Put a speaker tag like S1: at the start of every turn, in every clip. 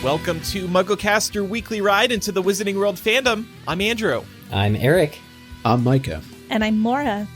S1: Welcome to MuggleCast, your weekly ride into the Wizarding World fandom. I'm Andrew.
S2: I'm Eric.
S3: I'm Micah.
S4: And I'm Maura.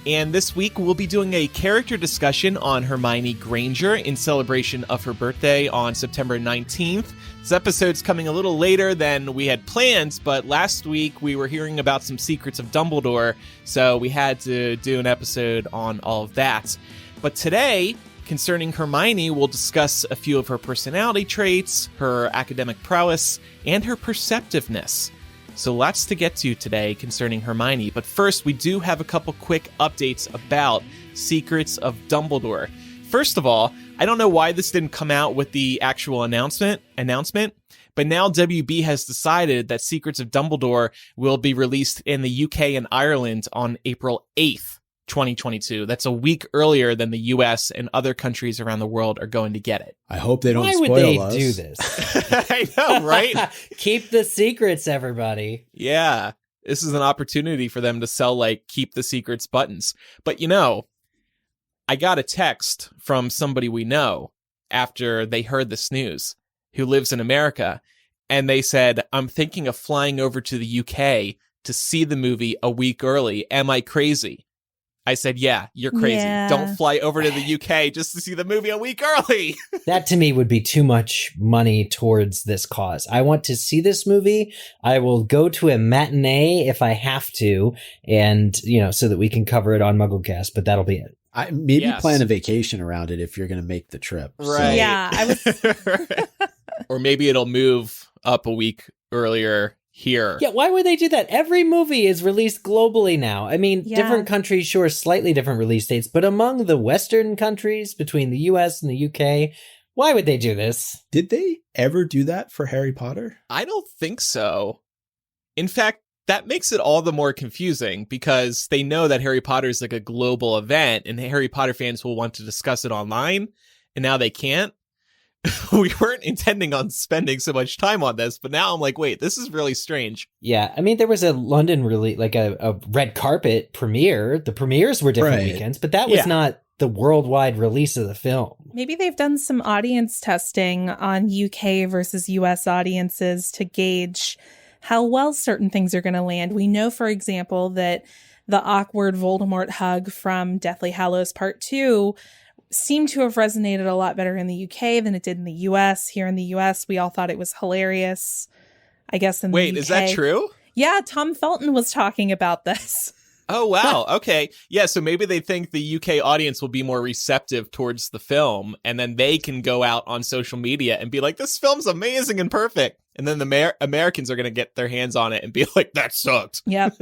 S1: And this week we'll be doing a character discussion on Hermione Granger in celebration of her birthday on September 19th. This episode's coming a little later than we had planned, but last week we were hearing about some Secrets of Dumbledore, so we had to do an episode on all of that. But today, concerning Hermione, we'll discuss a few of her personality traits, her academic prowess, and her perceptiveness. So lots to get to today concerning Hermione, but first we do have a couple quick updates about Secrets of Dumbledore. First of all, I don't know why this didn't come out with the actual announcement, but now WB has decided that Secrets of Dumbledore will be released in the UK and Ireland on April 8th. 2022. That's a week earlier than the US and other countries around the world are going to get it.
S3: I hope they don't
S2: Why
S3: spoil
S2: would they
S3: us.
S2: do this?
S1: I know, right?
S2: Keep the secrets, everybody.
S1: Yeah. This is an opportunity for them to sell, like, keep the secrets buttons. But, you know, I got a text from somebody we know after they heard this news who lives in America, and they said, I'm thinking of flying over to the UK to see the movie a week early. Am I crazy? I said, yeah, you're crazy.
S4: Yeah.
S1: Don't fly over to the UK just to see the movie a week early.
S2: That to me would be too much money towards this cause. I want to see this movie. I will go to a matinee if I have to, and, you know, so that we can cover it on MuggleCast, but that'll be it.
S3: Maybe
S1: Yes.
S3: plan a vacation around it if you're going to make the trip.
S1: Right.
S4: Yeah, I was.
S1: Or maybe it'll move up a week earlier here.
S2: Yeah, why would they do that? Every movie is released globally now. I mean,
S4: Yeah.
S2: different countries, sure, slightly different release dates, but among the Western countries, between the US and the UK, why would they do this?
S3: Did they ever do that for Harry Potter?
S1: I don't think so. In fact, that makes it all the more confusing because they know that Harry Potter is like a global event and Harry Potter fans will want to discuss it online, and now they can't. We weren't intending on spending so much time on this, but now I'm like, wait, this is really strange.
S2: Yeah, I mean, there was a London release, like a red carpet premiere. The premieres were different
S3: Right.
S2: weekends, but that was
S1: Yeah.
S2: not the worldwide release of the film.
S4: Maybe they've done some audience testing on UK versus US audiences to gauge how well certain things are going to land. We know, for example, that the awkward Voldemort hug from Deathly Hallows Part 2 seemed to have resonated a lot better in the UK than it did in the US. Here in the US, we all thought it was hilarious. I guess in the
S1: Wait,
S4: UK.
S1: is that true?
S4: Yeah, Tom Felton was talking about this.
S1: Oh, wow. Okay. Yeah, so maybe they think the UK audience will be more receptive towards the film, and then they can go out on social media and be like, this film's amazing and perfect. And then the Americans are going to get their hands on it and be like, that sucked.
S4: Yep.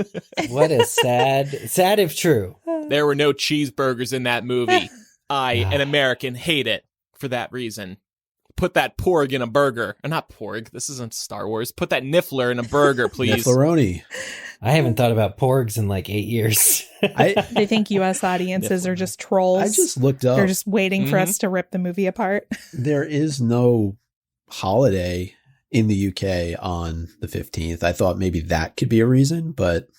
S2: What a sad if true.
S1: There were no cheeseburgers in that movie. I, an American, hate it for that reason. Put that porg in a burger. Not porg. This isn't Star Wars. Put that niffler in a burger, please.
S3: Niffleroni.
S2: I haven't thought about porgs in like 8 years.
S4: They think US audiences are just trolls.
S3: I just looked up.
S4: They're just waiting for us to rip the movie apart.
S3: There is no holiday in the UK on the 15th. I thought maybe that could be a reason, but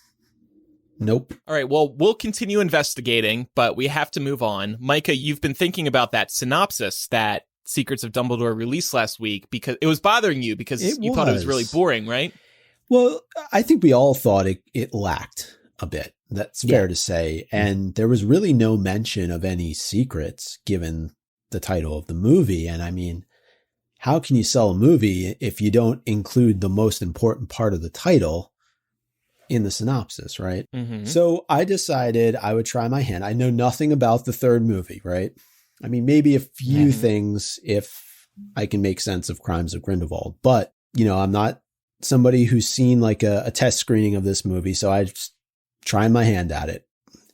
S3: nope.
S1: All right, well, we'll continue investigating, but we have to move on. Micah, you've been thinking about that synopsis that Secrets of Dumbledore released last week because it was bothering you because you thought it was really boring, right?
S3: Well, I think we all thought it lacked a bit. That's fair to say. And there was really no mention of any secrets given the title of the movie. And I mean, how can you sell a movie if you don't include the most important part of the title in the synopsis, right?
S1: Mm-hmm.
S3: So I decided I would try my hand. I know nothing about the third movie, right? I mean, maybe a few things if I can make sense of Crimes of Grindelwald, but you know, I'm not somebody who's seen like a test screening of this movie. So I just trying my hand at it,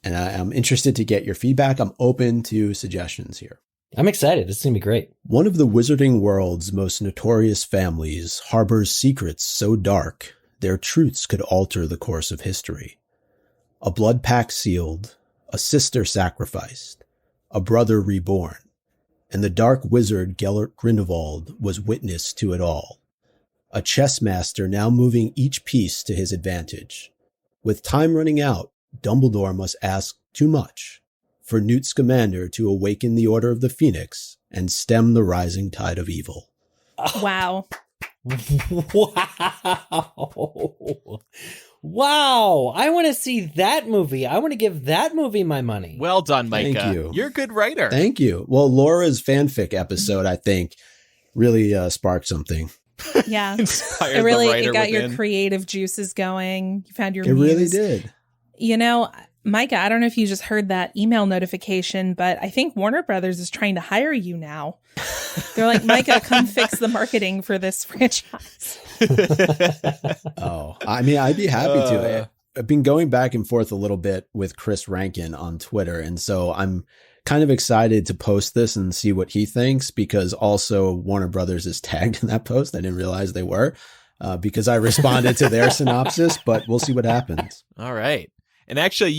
S3: and I'm interested to get your feedback. I'm open to suggestions here.
S2: I'm excited. It's going to be great.
S3: One of the wizarding world's most notorious families harbors secrets so dark, their truths could alter the course of history. A blood pact sealed, a sister sacrificed, a brother reborn, and the dark wizard Gellert Grindelwald was witness to it all. A chess master now moving each piece to his advantage. With time running out, Dumbledore must ask too much for Newt Scamander to awaken the Order of the Phoenix and stem the rising tide of evil.
S4: Wow.
S2: Wow. Wow. I want to see that movie. I want to give that movie my money.
S1: Well done, Micah.
S3: Thank you.
S1: You're a good writer.
S3: Thank you. Well, Laura's fanfic episode, I think, really sparked something.
S4: Yeah.
S1: Inspired
S4: It really
S1: the writer
S4: it got
S1: within.
S4: your creative juices going. You found your
S3: It
S4: muse.
S3: really did.
S4: You know, Micah, I don't know if you just heard that email notification, but I think Warner Brothers is trying to hire you now. They're like, Micah, come fix the marketing for this franchise.
S3: Oh, I mean, I'd be happy to. I've been going back and forth a little bit with Chris Rankin on Twitter. And so I'm kind of excited to post this and see what he thinks, because also Warner Brothers is tagged in that post. I didn't realize they were because I responded to their synopsis, but we'll see what happens.
S1: All right. And actually,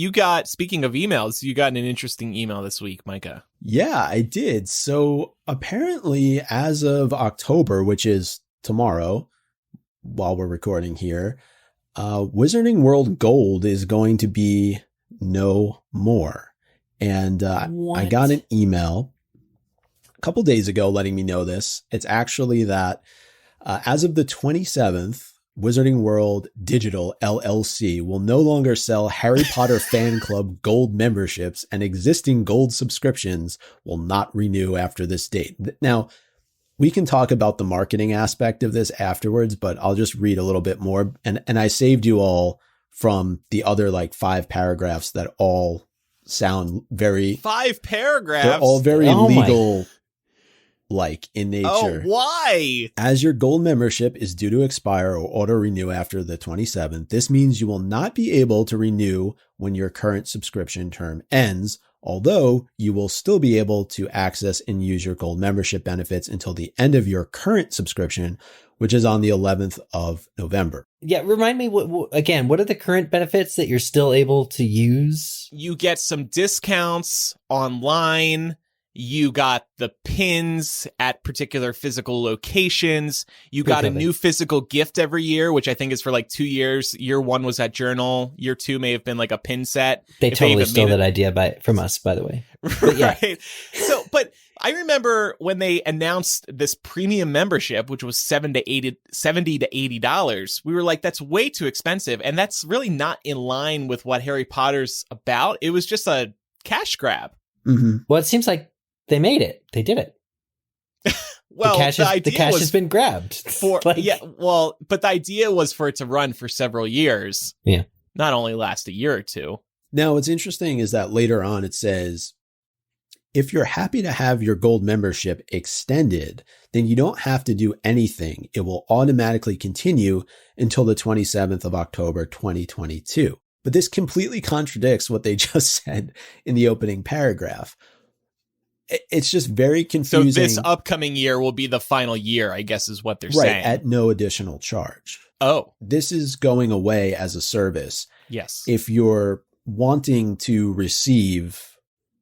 S1: speaking of emails, you got an interesting email this week, Micah.
S3: Yeah, I did. So apparently, as of October, which is tomorrow, while we're recording here, Wizarding World Gold is going to be no more. And I got an email a couple days ago letting me know this. It's actually that as of the 27th, Wizarding World Digital LLC will no longer sell Harry Potter Fan Club Gold memberships, and existing Gold subscriptions will not renew after this date. Now, we can talk about the marketing aspect of this afterwards, but I'll just read a little bit more. And I saved you all from the other 5 paragraphs that all sound very...
S1: 5 paragraphs?
S3: They're all very legal in nature.
S1: Oh, why?
S3: As your gold membership is due to expire or auto renew after the 27th, this means you will not be able to renew when your current subscription term ends, although you will still be able to access and use your gold membership benefits until the end of your current subscription, which is on the 11th of November.
S2: Yeah, remind me, what are the current benefits that you're still able to use?
S1: You get some discounts online. You got the pins at particular physical locations. You got a new physical gift every year, which I think is for 2 years. Year 1 was that journal. Year 2 may have been a pin set.
S2: They totally stole that idea from us, by the way.
S1: But yeah. Right. So, but I remember when they announced this premium membership, which was $70 to $80, we were like, that's way too expensive. And that's really not in line with what Harry Potter's about. It was just a cash grab.
S3: Mm-hmm.
S2: Well, it seems like they made it. They did it.
S1: Well,
S2: the cash has been grabbed.
S1: But the idea was for it to run for several years.
S2: Yeah.
S1: Not only last a year or two.
S3: Now, what's interesting is that later on it says, if you're happy to have your gold membership extended, then you don't have to do anything. It will automatically continue until the 27th of October, 2022. But this completely contradicts what they just said in the opening paragraph. It's just very confusing.
S1: So this upcoming year will be the final year, I guess, is what they're saying.
S3: Right, at no additional charge.
S1: Oh.
S3: This is going away as a service.
S1: Yes.
S3: If you're wanting to receive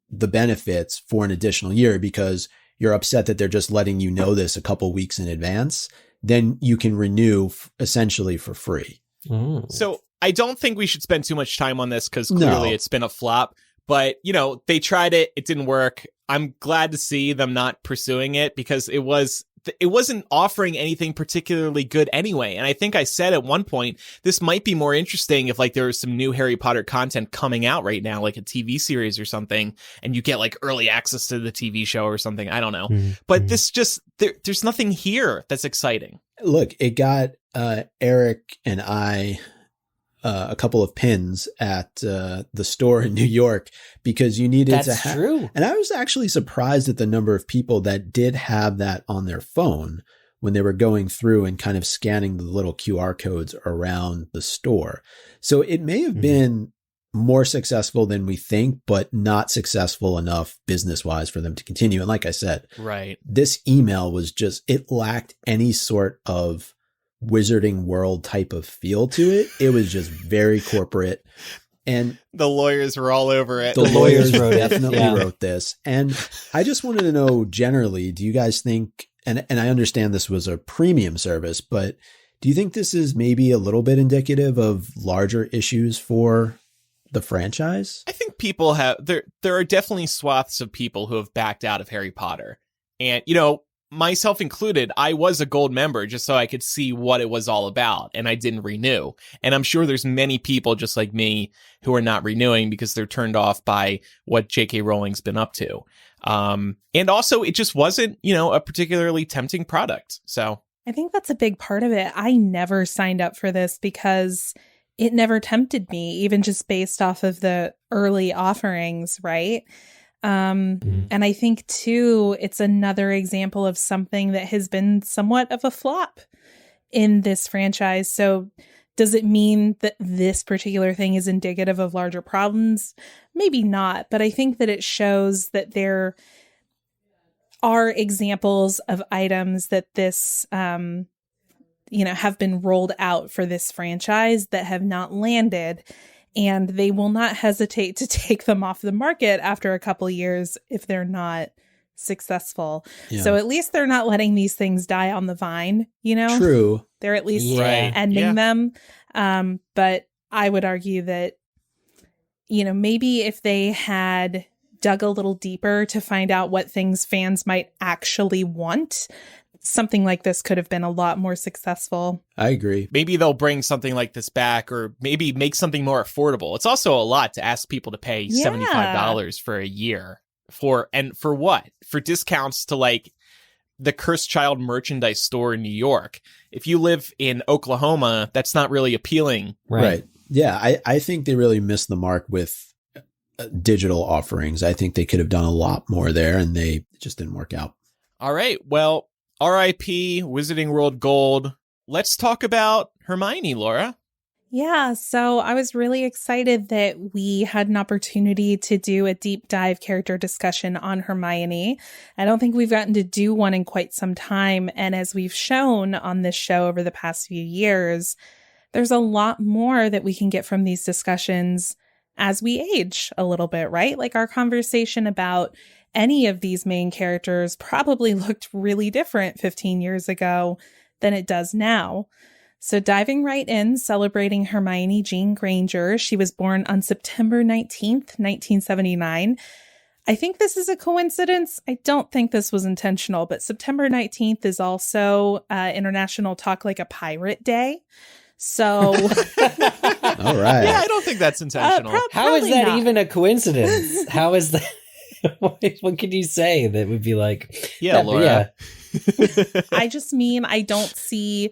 S3: the benefits for an additional year because you're upset that they're just letting you know this a couple weeks in advance, then you can renew essentially for free.
S2: Mm.
S1: So I don't think we should spend too much time on this because clearly it's been a flop. But, they tried it. It didn't work. I'm glad to see them not pursuing it because it wasn't offering anything particularly good anyway. And I think I said at one point, this might be more interesting if there was some new Harry Potter content coming out right now, like a TV series or something, and you get early access to the TV show or something. I don't know. Mm-hmm. But this just, there's nothing here that's exciting.
S3: Look, it got Eric and I a couple of pins at the store in New York because you needed to have.
S2: True.
S3: And I was actually surprised at the number of people that did have that on their phone when they were going through and kind of scanning the little QR codes around the store. So it may have been more successful than we think, but not successful enough business-wise for them to continue. And like I said,
S1: right,
S3: this email was it lacked any sort of Wizarding World type of feel to it. It was just very corporate. And
S1: the lawyers were all over it.
S3: The lawyers definitely wrote this. And I just wanted to know generally, do you guys think, and I understand this was a premium service, but do you think this is maybe a little bit indicative of larger issues for the franchise?
S1: I think people there are definitely swaths of people who have backed out of Harry Potter. And, myself included, I was a gold member just so I could see what it was all about, and I didn't renew. And I'm sure there's many people just like me who are not renewing because they're turned off by what J.K. Rowling's been up to. And also, it just wasn't, a particularly tempting product. So
S4: I think that's a big part of it. I never signed up for this because it never tempted me, even just based off of the early offerings, right? And I think, too, it's another example of something that has been somewhat of a flop in this franchise. So does it mean that this particular thing is indicative of larger problems? Maybe not, but I think that it shows that there are examples of items that this, have been rolled out for this franchise that have not landed. And they will not hesitate to take them off the market after a couple years if they're not successful. Yeah. So at least they're not letting these things die on the vine,
S3: True.
S4: They're at least ending them. But I would argue that, maybe if they had dug a little deeper to find out what things fans might actually want, something like this could have been a lot more successful.
S3: I agree.
S1: Maybe they'll bring something like this back, or maybe make something more affordable. It's also a lot to ask people to pay $75 for a year for what? For discounts to like the Cursed Child merchandise store in New York. If you live in Oklahoma, that's not really appealing.
S3: Right. Yeah. I think they really missed the mark with digital offerings. I think they could have done a lot more there, and they just didn't work out.
S1: All right. Well, R.I.P. Wizarding World Gold. Let's talk about Hermione, Laura.
S4: Yeah, so I was really excited that we had an opportunity to do a deep dive character discussion on Hermione. I don't think we've gotten to do one in quite some time. And as we've shown on this show over the past few years, there's a lot more that we can get from these discussions as we age a little bit, right? Like our conversation about any of these main characters probably looked really different 15 years ago than it does now. So diving right in, celebrating Hermione Jean Granger. She was born on September 19th, 1979. I think this is a coincidence. I don't think this was intentional, but September 19th is also International Talk Like a Pirate Day. So,
S3: all right.
S1: Yeah, I don't think that's intentional.
S2: How is that
S4: not
S2: even a coincidence? How is that? What could you say that would be like?
S1: Yeah, Laura.
S2: Yeah.
S4: I just mean I don't see.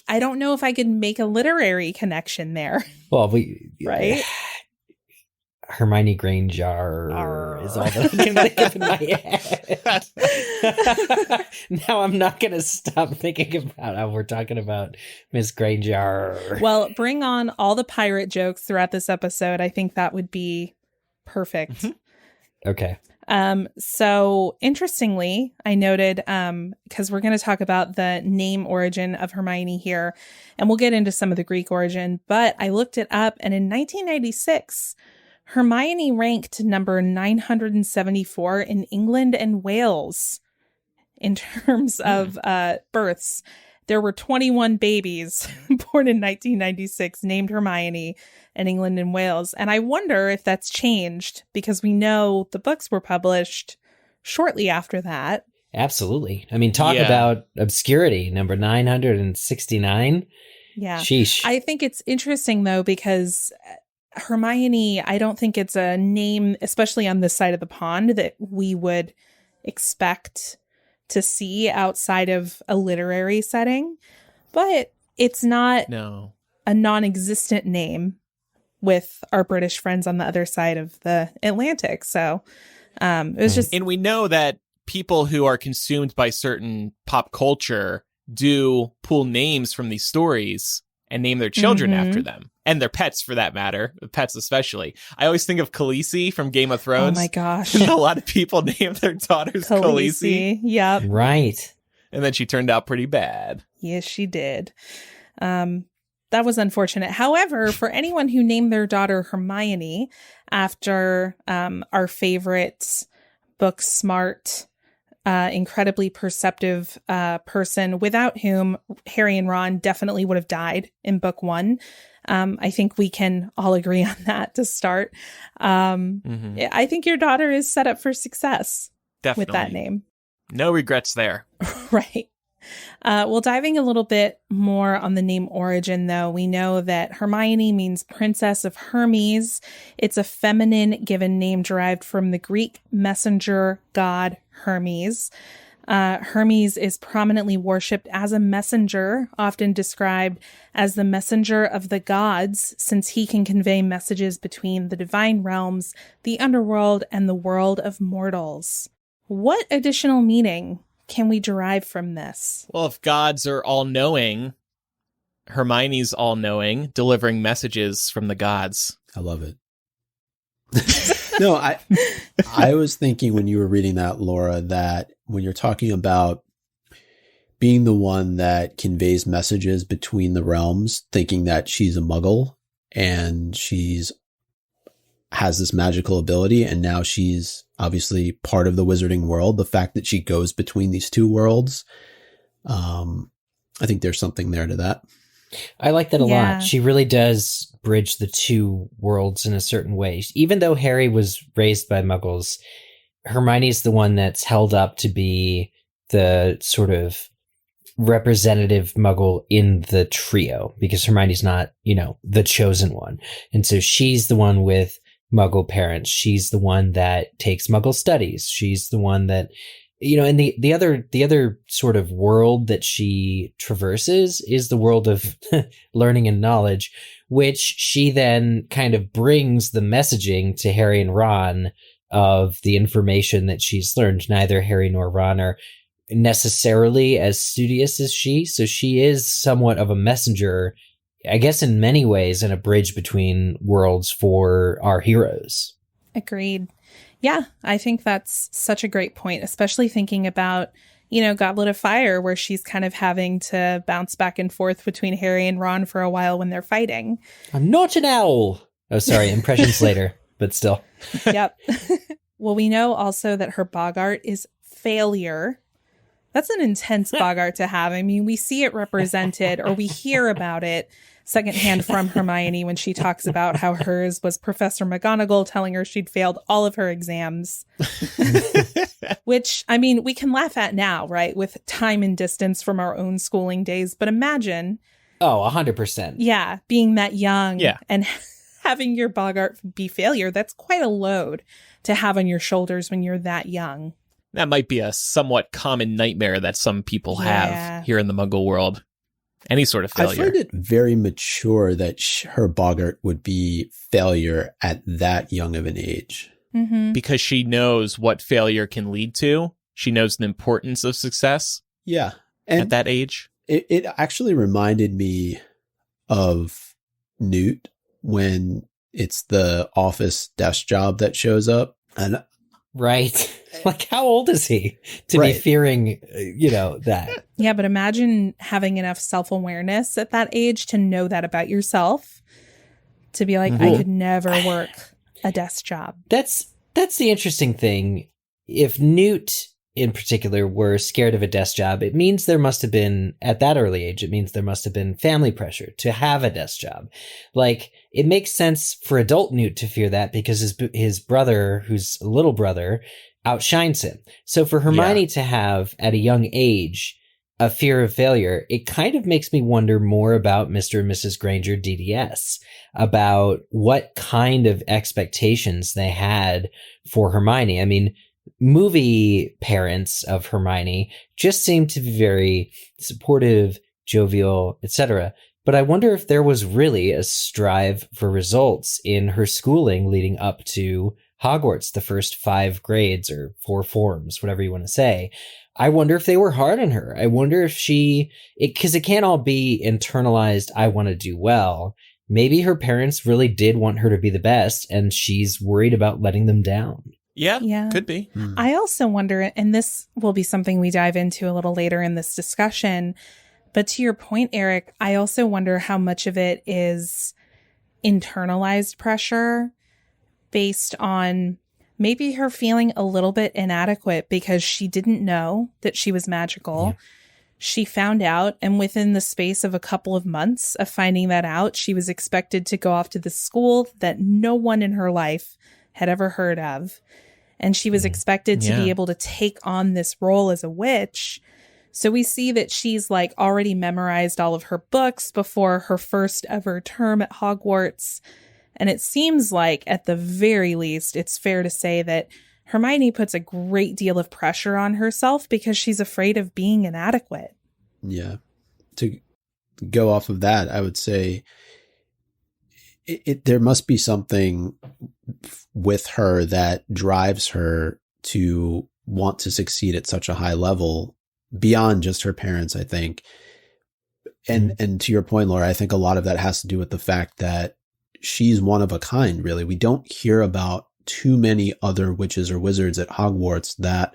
S4: I don't know if I could make a literary connection there.
S2: Well,
S4: right.
S2: Hermione Granger is all that I can think of in my head. Now I'm not going to stop thinking about how we're talking about Miss Granger.
S4: Well, bring on all the pirate jokes throughout this episode. I think that would be perfect.
S1: Mm-hmm.
S2: Okay.
S4: So interestingly, I noted, because we're going to talk about the name origin of Hermione here, and we'll get into some of the Greek origin, but I looked it up, and in 1996, Hermione ranked number 974 in England and Wales in terms of births. There were 21 babies born in 1996 named Hermione in England and Wales. And I wonder if that's changed because we know the books were published shortly after that.
S2: Absolutely. I mean, talk about obscurity, number 969.
S4: Yeah.
S2: Sheesh.
S4: I think it's interesting, though, because Hermione, I don't think it's a name, especially on this side of the pond, that we would expect to see outside of a literary setting. But it's not a non-existent name with our British friends on the other side of the Atlantic. So it was just...
S1: And we know that people who are consumed by certain pop culture do pull names from these stories and name their children after them. And their pets, for that matter. Pets especially. I always think of Khaleesi from Game of Thrones.
S4: Oh my gosh.
S1: A lot of people name their daughters Khaleesi.
S4: Yep.
S2: Right.
S1: And then she turned out pretty bad.
S4: Yes, she did. That was unfortunate. However, for anyone who named their daughter Hermione after our favorite book smart, incredibly perceptive person without whom Harry and Ron definitely would have died in book one. I think we can all agree on that to start. I think your daughter is set up for success with that name.
S1: No regrets there.
S4: Right. Well, diving a little bit more on the name origin, though, we know that Hermione means Princess of Hermes. It's a feminine given name derived from the Greek messenger god Hermes. Hermes is prominently worshipped as a messenger, often described as the messenger of the gods, since he can convey messages between the divine realms, the underworld, and the world of mortals. What additional meaning can we derive from this?
S1: Well, if gods are all-knowing, Hermione's all-knowing, delivering messages from the gods.
S3: I love it. No, I was thinking when you were reading that, Laura, that when you're talking about being the one that conveys messages between the realms, thinking that she's a Muggle and has this magical ability, and now she's obviously part of the wizarding world. The fact that she goes between these two worlds, I think there's something there to that.
S2: I like that a lot. She really does bridge the two worlds in a certain way. Even though Harry was raised by Muggles, Hermione's the one that's held up to be the sort of representative Muggle in the trio, because Hermione's not, the chosen one. And so she's the one with Muggle parents. She's the one that takes Muggle studies. She's the one that, and the other sort of world that she traverses is the world of learning and knowledge, which she then kind of brings the messaging to Harry and Ron of the information that she's learned. Neither Harry nor Ron are necessarily as studious as she, so she is somewhat of a messenger, I guess, in many ways, and a bridge between worlds for our heroes.
S4: Agreed. Yeah, I think that's such a great point, especially thinking about, Goblet of Fire, where she's kind of having to bounce back and forth between Harry and Ron for a while when they're fighting.
S2: I'm not an owl. Oh, sorry, impressions later, but still.
S4: Yep. Well, we know also that her boggart is failure. That's an intense boggart to have. I mean, we see it represented, or we hear about it secondhand from Hermione when she talks about how hers was Professor McGonagall telling her she'd failed all of her exams. Which, I mean, we can laugh at now, right? With time and distance from our own schooling days. But imagine.
S2: Oh, 100%.
S4: Yeah, being that young and having your boggart be failure. That's quite a load to have on your shoulders when you're that young.
S1: That might be a somewhat common nightmare that some people have here in the Muggle world. Any sort of failure.
S3: I find it very mature that her boggart would be failure at that young of an age.
S4: Mm-hmm.
S1: Because she knows what failure can lead to. She knows the importance of success.
S3: Yeah. And
S1: at that age.
S3: It actually reminded me of Newt when it's the office desk job that shows up. And
S2: right. Like, how old is he to be fearing, that?
S4: Yeah, but imagine having enough self-awareness at that age to know that about yourself, to be like, I could never work a desk job.
S2: That's the interesting thing. If Newt in particular were scared of a desk job, it means there must have been, at that early age, it means there must have been family pressure to have a desk job. Like, it makes sense for adult Newt to fear that because his brother, who's a little brother, outshines him. So for Hermione to have, at a young age, a fear of failure, it kind of makes me wonder more about Mr. and Mrs. Granger DDS, about what kind of expectations they had for Hermione. I mean, movie parents of Hermione just seem to be very supportive, jovial, etc. But I wonder if there was really a strive for results in her schooling leading up to Hogwarts, the first 5 grades or 4 forms, whatever you want to say. I wonder if they were hard on her. I wonder if because it can't all be internalized, I want to do well. Maybe her parents really did want her to be the best, and she's worried about letting them down.
S1: Yeah, could be.
S4: I also wonder, and this will be something we dive into a little later in this discussion, but to your point, Eric, I also wonder how much of it is internalized pressure based on maybe her feeling a little bit inadequate because she didn't know that she was magical. Yeah. She found out, and within the space of a couple of months of finding that out, she was expected to go off to the school that no one in her life had ever heard of. and she was expected to be able to take on this role as a witch. So we see that she's like already memorized all of her books before her first ever term at Hogwarts. And it seems like at the very least, it's fair to say that Hermione puts a great deal of pressure on herself because she's afraid of being inadequate.
S3: Yeah. To go off of that, I would say there must be something with her that drives her to want to succeed at such a high level beyond just her parents, I think. And to your point, Laura, I think a lot of that has to do with the fact that she's one of a kind, really. We don't hear about too many other witches or wizards at Hogwarts that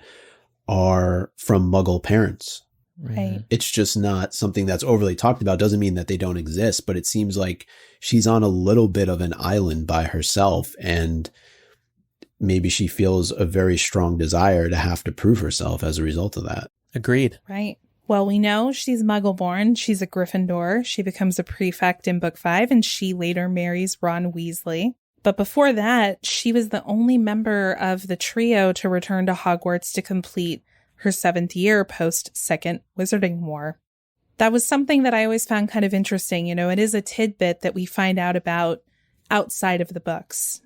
S3: are from Muggle parents.
S4: Right.
S3: It's just not something that's overly talked about. Doesn't mean that they don't exist, but it seems like she's on a little bit of an island by herself, and maybe she feels a very strong desire to have to prove herself as a result of that.
S1: Agreed.
S4: Right. Well, we know she's Muggle-born. She's a Gryffindor. She becomes a prefect in Book 5, and she later marries Ron Weasley. But before that, she was the only member of the trio to return to Hogwarts to complete her 7th year post-Second Wizarding War. That was something that I always found kind of interesting. You know, it is a tidbit that we find out about outside of the books.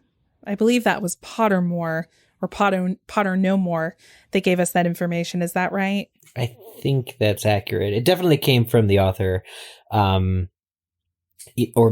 S4: I believe that was Pottermore or Potter No More that gave us that information. Is that right?
S2: I think that's accurate. It definitely came from the author, or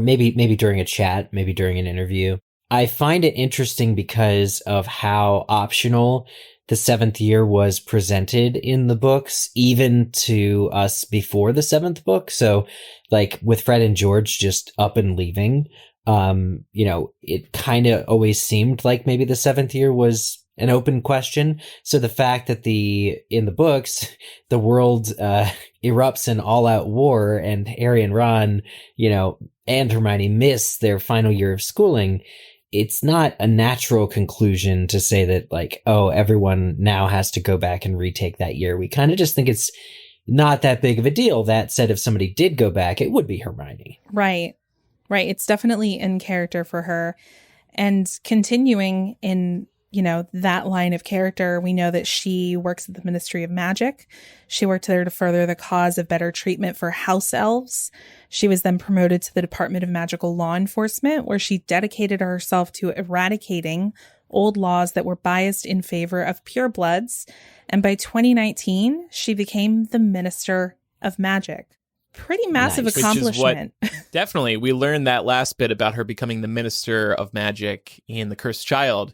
S2: maybe during a chat, maybe during an interview. I find it interesting because of how optional the 7th year was presented in the books, even to us before the 7th book. So like with Fred and George just up and leaving, it kind of always seemed like maybe the 7th year was an open question. So the fact that in the books, the world erupts in all-out war, and Harry and Ron, and Hermione miss their final year of schooling, it's not a natural conclusion to say that like, oh, everyone now has to go back and retake that year. We kind of just think it's not that big of a deal. That said, if somebody did go back, it would be Hermione.
S4: Right. It's definitely in character for her. And continuing in, that line of character, we know that she works at the Ministry of Magic. She worked there to further the cause of better treatment for house elves. She was then promoted to the Department of Magical Law Enforcement, where she dedicated herself to eradicating old laws that were biased in favor of purebloods. And by 2019, she became the Minister of Magic. Pretty massive accomplishment.
S1: Which is what, definitely. We learned that last bit about her becoming the Minister of Magic in The Cursed Child.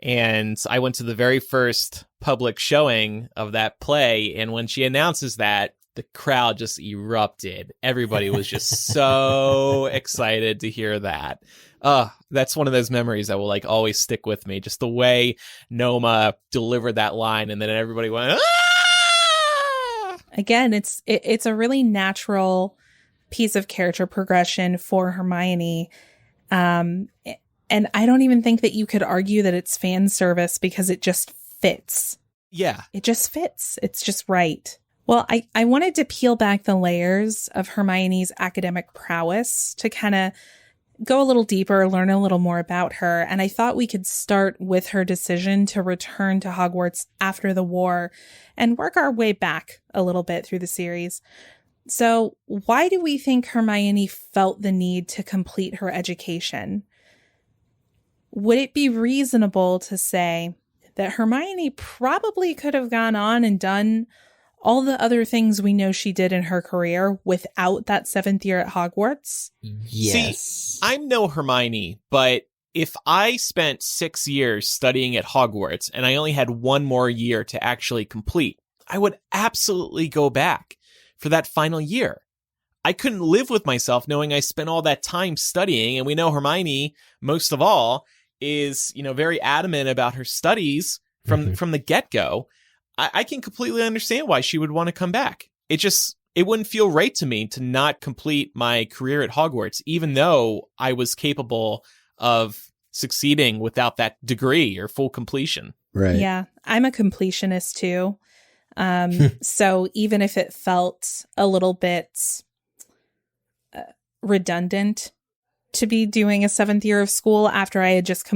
S1: And I went to the very first public showing of that play. And when she announces that, the crowd just erupted. Everybody was just so excited to hear that. That's one of those memories that will like always stick with me. Just the way Noma delivered that line, and then everybody went, ah!
S4: Again, it's a really natural piece of character progression for Hermione. And I don't even think that you could argue that it's fan service because it just fits.
S1: Yeah.
S4: It just fits. It's just right. Well, I wanted to peel back the layers of Hermione's academic prowess to kind of go a little deeper, learn a little more about her. And I thought we could start with her decision to return to Hogwarts after the war and work our way back a little bit through the series. So why do we think Hermione felt the need to complete her education? Would it be reasonable to say that Hermione probably could have gone on and done all the other things we know she did in her career without that 7th year at Hogwarts?
S2: Yes.
S1: See, I'm no Hermione, but if I spent 6 years studying at Hogwarts and I only had one more year to actually complete, I would absolutely go back for that final year. I couldn't live with myself knowing I spent all that time studying, and we know Hermione, most of all, is, very adamant about her studies from the get-go. I can completely understand why she would want to come back. It wouldn't feel right to me to not complete my career at Hogwarts, even though I was capable of succeeding without that degree or full completion.
S3: Right.
S4: Yeah, I'm a completionist too. So even if it felt a little bit redundant to be doing a 7th year of school after I had just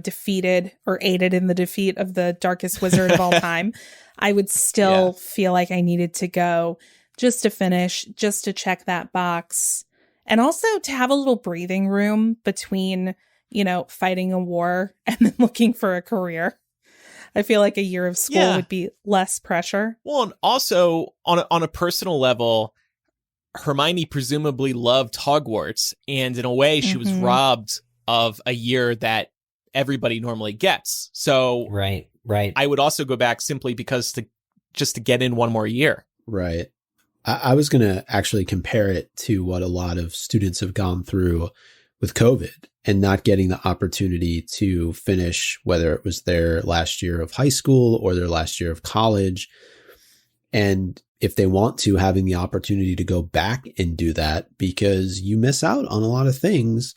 S4: defeated or aided in the defeat of the darkest wizard of all time, I would still feel like I needed to go just to finish, just to check that box. And also to have a little breathing room between, fighting a war and then looking for a career. I feel like a year of school would be less pressure.
S1: Well, and also on a personal level, Hermione presumably loved Hogwarts, and in a way she was robbed of a year that everybody normally gets. So
S2: right.
S1: I would also go back simply because to get in one more year.
S3: Right. I was going to actually compare it to what a lot of students have gone through with COVID and not getting the opportunity to finish, whether it was their last year of high school or their last year of college. And if they want to, having the opportunity to go back and do that, because you miss out on a lot of things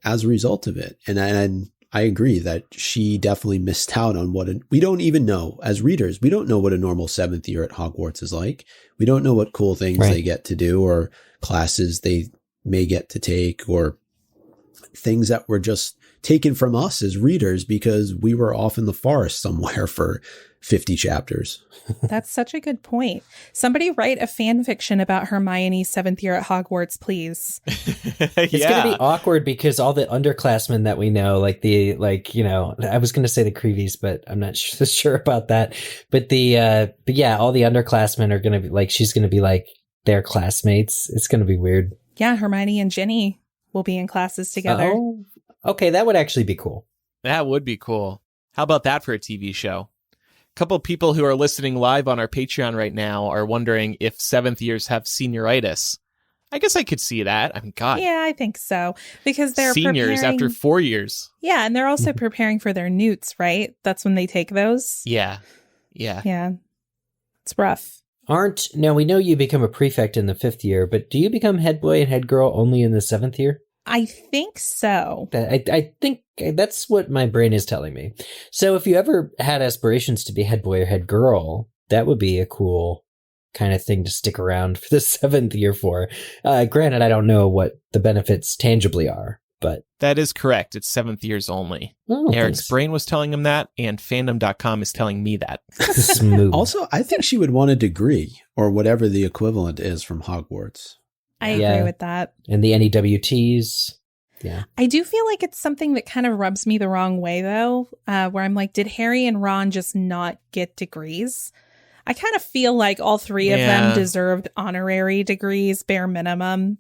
S3: as a result of it. And I agree that she definitely missed out on we don't even know as readers. We don't know what a normal 7th year at Hogwarts is like. We don't know what cool things they get to do or classes they may get to take or things that were just taken from us as readers because we were off in the forest somewhere for 50 chapters.
S4: That's such a good point. Somebody write a fan fiction about Hermione's 7th year at Hogwarts, please.
S2: It's going to be awkward because all the underclassmen that we know, I was going to say the Creevies, but I'm not sure about that. But all the underclassmen are going to be she's going to be their classmates. It's going to be weird.
S4: Yeah, Hermione and Ginny will be in classes together.
S2: Oh, okay. That would actually be cool.
S1: That would be cool. How about that for a TV show? Couple people who are listening live on our Patreon right now are wondering if 7th years have senioritis. I guess I could see that. I mean, God.
S4: Yeah, I think so. Because they're
S1: seniors after 4 years.
S4: Yeah, and they're also preparing for their newts, right? That's when they take those.
S1: Yeah.
S4: It's rough.
S2: Now we know you become a prefect in the 5th year, but do you become head boy and head girl only in the 7th year?
S4: I think so.
S2: I think that's what my brain is telling me. So if you ever had aspirations to be head boy or head girl, that would be a cool kind of thing to stick around for the 7th year for. Granted, I don't know what the benefits tangibly are, but...
S1: That is correct. It's 7th years only.
S2: Oh,
S1: Eric's
S2: thanks.
S1: brain was telling him that, and fandom.com is telling me that.
S2: Smooth.
S3: Also, I think she would want a degree or whatever the equivalent is from Hogwarts.
S4: I agree with that.
S2: And the NEWTs. Yeah.
S4: I do feel like it's something that kind of rubs me the wrong way, though, where I'm like, did Harry and Ron just not get degrees? I kind of feel like all three of them deserved honorary degrees, bare minimum,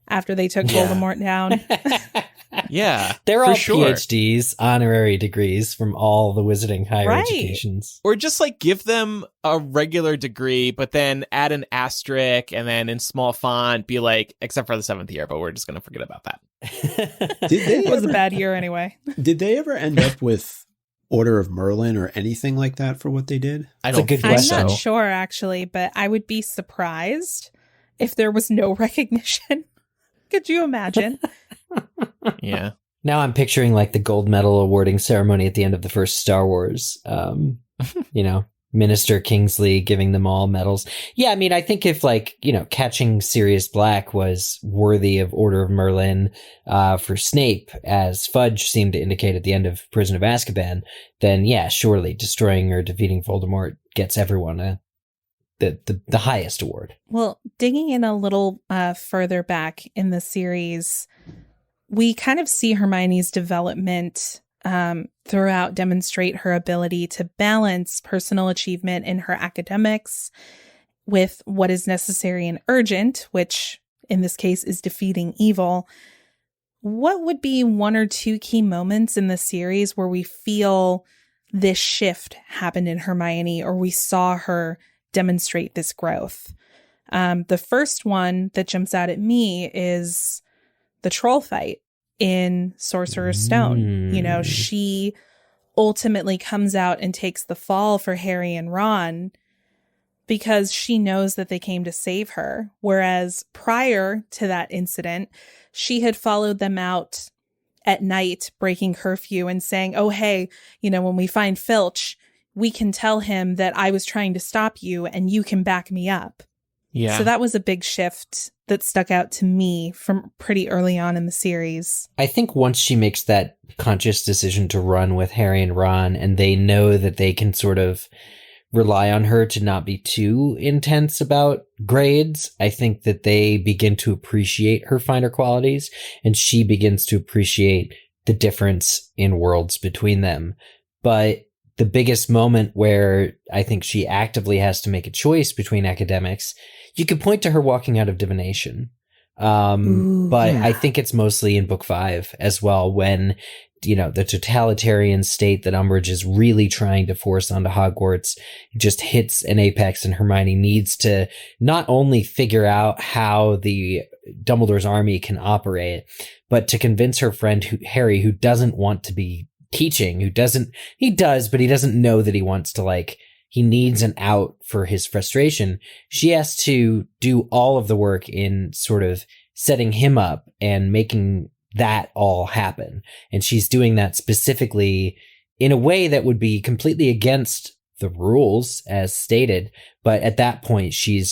S4: after they took Voldemort down.
S1: Yeah.
S2: They're all
S1: sure.
S2: PhDs, honorary degrees from all the wizarding higher educations.
S1: Or just give them a regular degree, but then add an asterisk and then in small font be except for the 7th year, but we're just going to forget about that.
S4: It was a bad year anyway.
S3: Did they ever end up with Order of Merlin or anything like that for what they did?
S2: That's a good
S4: I'm
S2: question.
S4: not sure, actually, but I would be surprised if there was no recognition. Could you imagine?
S1: Yeah.
S2: Now I'm picturing the gold medal awarding ceremony at the end of the first Star Wars. Minister Kingsley giving them all medals. Yeah, I mean, I think if catching Sirius Black was worthy of Order of Merlin for Snape, as Fudge seemed to indicate at the end of Prison of Azkaban, then yeah, surely destroying or defeating Voldemort gets everyone the highest award.
S4: Well, digging in a little further back in the series, we kind of see Hermione's development throughout demonstrate her ability to balance personal achievement in her academics with what is necessary and urgent, which in this case is defeating evil. What would be one or two key moments in the series where we feel this shift happened in Hermione, or we saw her demonstrate this growth? The first one that jumps out at me is the troll fight in Sorcerer's Stone. She ultimately comes out and takes the fall for Harry and Ron because she knows that they came to save her. Whereas prior to that incident, she had followed them out at night, breaking curfew and saying, oh, hey, when we find Filch, we can tell him that I was trying to stop you and you can back me up.
S1: Yeah.
S4: So that was a big shift that stuck out to me from pretty early on in the series.
S2: I think once she makes that conscious decision to run with Harry and Ron, and they know that they can sort of rely on her to not be too intense about grades, I think that they begin to appreciate her finer qualities, and she begins to appreciate the difference in worlds between them. But the biggest moment where I think she actively has to make a choice between academics, you could point to her walking out of divination. But I think it's mostly in book 5 as well, when, you know, the totalitarian state that Umbridge is really trying to force onto Hogwarts just hits an apex, and Hermione needs to not only figure out how the Dumbledore's army can operate, but to convince her friend Harry, who doesn't want to be teaching, he does, but he doesn't know that he wants to, like, he needs an out for his frustration. She has to do all of the work in sort of setting him up and making that all happen. And she's doing that specifically in a way that would be completely against the rules as stated. But at that point, she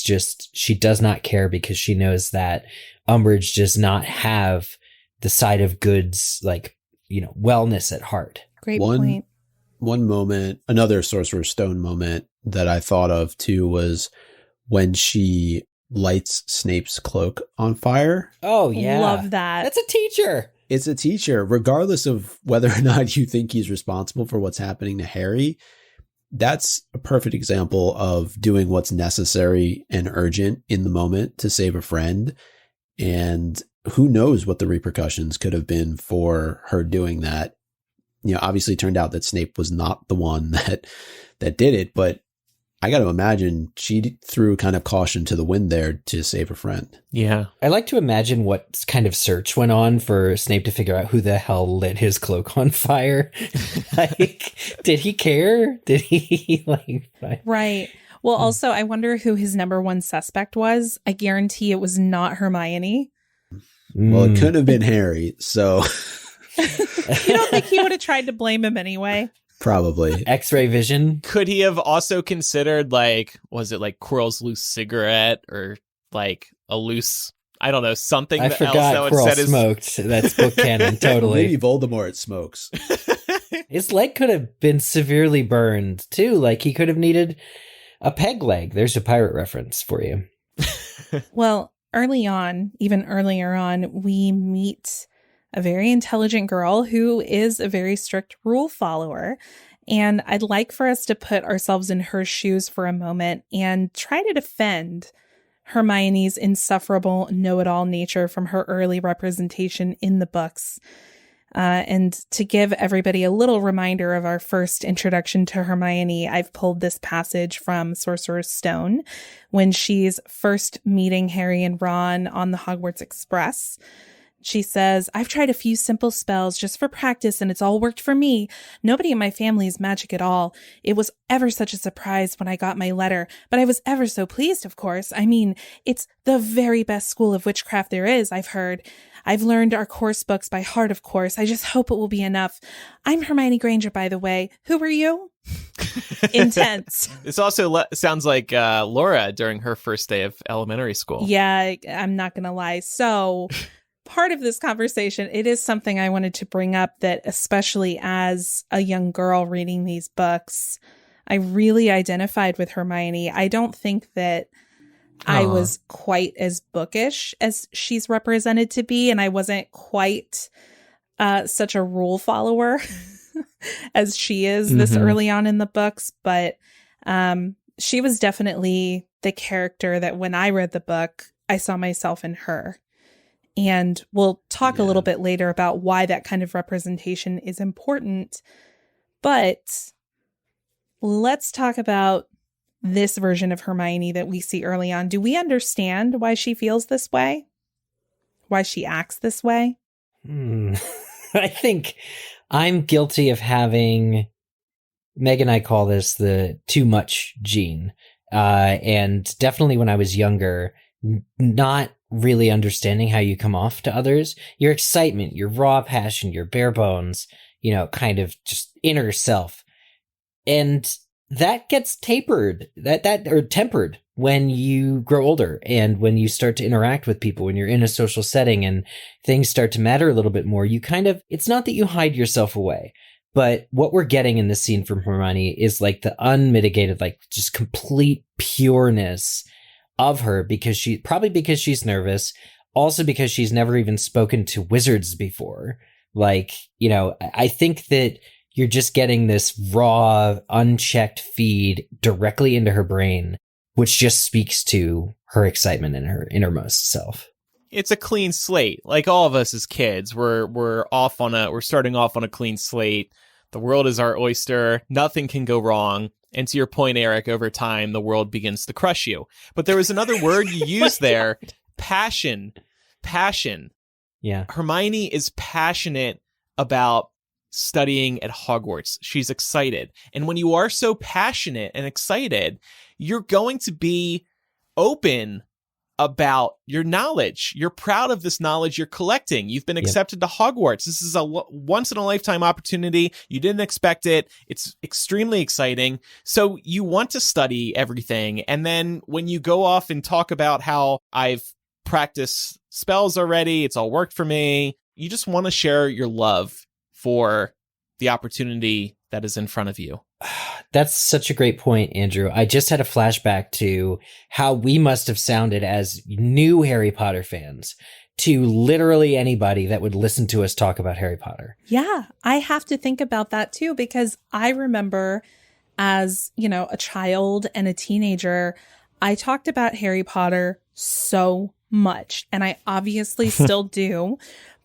S2: does not care, because she knows that Umbridge does not have the side of goods, like, you know, wellness at heart.
S4: Great point.
S3: One moment, another Sorcerer's Stone moment that I thought of too, was when she lights Snape's cloak on fire.
S2: Oh, yeah.
S4: Love that.
S2: That's a teacher.
S3: It's a teacher, regardless of whether or not you think he's responsible for what's happening to Harry. That's a perfect example of doing what's necessary and urgent in the moment to save a friend. And who knows what the repercussions could have been for her doing that. You know, obviously it turned out that Snape was not the one that did it, but I got to imagine she threw kind of caution to the wind there to save a friend.
S1: Yeah.
S2: I like to imagine what kind of search went on for Snape to figure out who the hell lit his cloak on fire. Like, did he care? Did he
S4: Right. Well, also, I wonder who his number one suspect was. I guarantee it was not Hermione.
S3: Well, it could have been Harry, so...
S4: You don't think he would have tried to blame him anyway?
S3: Probably.
S2: X-ray vision.
S1: Could he have also considered, like, was it like Quirrell's loose cigarette, or like a loose, I don't know, something
S2: I
S1: else
S2: forgot
S1: that would
S2: Quirrell
S1: set his...
S2: smoked. That's book canon, totally.
S3: Maybe Voldemort smokes.
S2: His leg could have been severely burned, too. Like, he could have needed a peg leg. There's a pirate reference for you.
S4: Well, even earlier on, we meet a very intelligent girl who is a very strict rule follower. And I'd like for us to put ourselves in her shoes for a moment and try to defend Hermione's insufferable, know-it-all nature from her early representation in the books. And to give everybody a little reminder of our first introduction to Hermione, I've pulled this passage from Sorcerer's Stone when she's first meeting Harry and Ron on the Hogwarts Express. She says, "I've tried a few simple spells just for practice, and it's all worked for me. Nobody in my family is magic at all. It was ever such a surprise when I got my letter, but I was ever so pleased, of course. I mean, it's the very best school of witchcraft there is, I've heard. I've learned our course books by heart, of course. I just hope it will be enough. I'm Hermione Granger, by the way. Who are you?" Intense.
S1: This also sounds like Laura during her first day of elementary school.
S4: Yeah, I'm not going to lie. So... part of this conversation, it is something I wanted to bring up, that especially as a young girl reading these books, I really identified with Hermione. I don't think that I was quite as bookish as she's represented to be, and I wasn't quite such a rule follower as she is this early on in the books, but she was definitely the character that when I read the book, I saw myself in her. And we'll talk a little bit later about why that kind of representation is important. But let's talk about this version of Hermione that we see early on. Do we understand why she feels this way? Why she acts this way?
S2: I think I'm guilty of having, Meg and I call this the too much gene. And definitely when I was younger, not really understanding how you come off to others, your excitement, your raw passion, your bare bones, kind of just inner self. And that gets tempered when you grow older and when you start to interact with people, when you're in a social setting and things start to matter a little bit more. You kind of, it's not that you hide yourself away, but what we're getting in this scene from Hermione is like the unmitigated, like just complete pureness of her, because she's nervous, also because she's never even spoken to wizards before. Like, you know, I think that you're just getting this raw, unchecked feed directly into her brain, which just speaks to her excitement in her innermost self.
S1: It's a clean slate. Like all of us as kids, we're starting off on a clean slate. The world is our oyster. Nothing can go wrong. And to your point, Eric, over time, the world begins to crush you. But there was another word you used there, passion. Passion.
S2: Yeah.
S1: Hermione is passionate about studying at Hogwarts. She's excited. And when you are so passionate and excited, you're going to be open about your knowledge. You're proud of this knowledge you're collecting. You've been accepted to Hogwarts. This is a once in a lifetime opportunity. You didn't expect it. It's extremely exciting. So you want to study everything. And then when you go off and talk about how I've practiced spells already, it's all worked for me, you just want to share your love for the opportunity that is in front of you.
S2: That's such a great point, Andrew. I just had a flashback to how we must have sounded as new Harry Potter fans to literally anybody that would listen to us talk about Harry Potter.
S4: Yeah, I have to think about that too, because I remember as, you know, a child and a teenager, I talked about Harry Potter so much, and I obviously still do.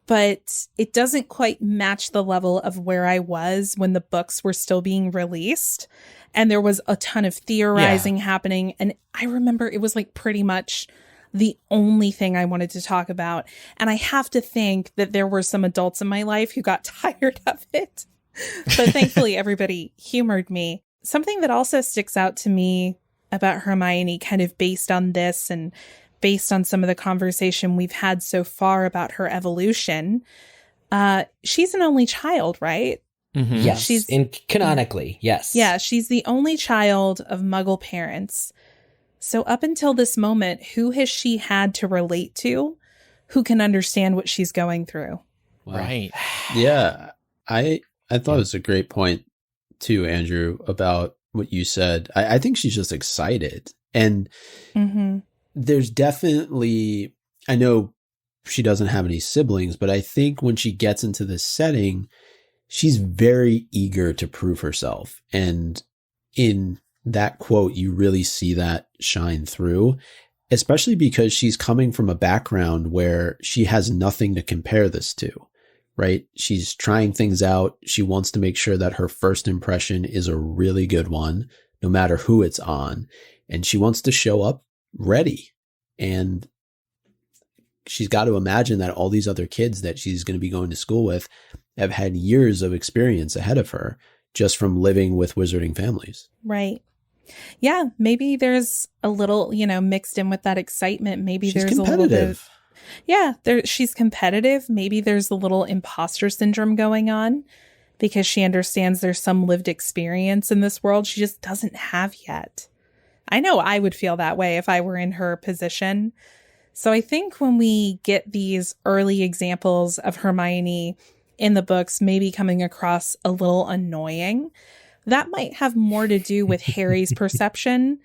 S4: But it doesn't quite match the level of where I was when the books were still being released. And there was a ton of theorizing happening. And I remember it was like pretty much the only thing I wanted to talk about. And I have to think that there were some adults in my life who got tired of it. But thankfully, everybody humored me. Something that also sticks out to me about Hermione, kind of based on this and based on some of the conversation we've had so far about her evolution, she's an only child, right?
S2: Mm-hmm. Yes, canonically, yes.
S4: Yeah, she's the only child of Muggle parents. So up until this moment, who has she had to relate to who can understand what she's going through?
S3: Wow.
S1: Right.
S3: Yeah, I thought it was a great point too, Andrew, about what you said. I think she's just excited. And there's definitely, I know she doesn't have any siblings, but I think when she gets into this setting, she's very eager to prove herself. And in that quote, you really see that shine through, especially because she's coming from a background where she has nothing to compare this to, right? She's trying things out. She wants to make sure that her first impression is a really good one, no matter who it's on. And she wants to show up ready. And she's got to imagine that all these other kids that she's going to be going to school with have had years of experience ahead of her just from living with wizarding families.
S4: Right. Yeah. Maybe there's a little, mixed in with that excitement. Maybe
S3: she's
S4: there's
S3: competitive.
S4: She's competitive. Maybe there's a little imposter syndrome going on because she understands there's some lived experience in this world she just doesn't have yet. I know I would feel that way if I were in her position. So I think when we get these early examples of Hermione in the books maybe coming across a little annoying, that might have more to do with Harry's perception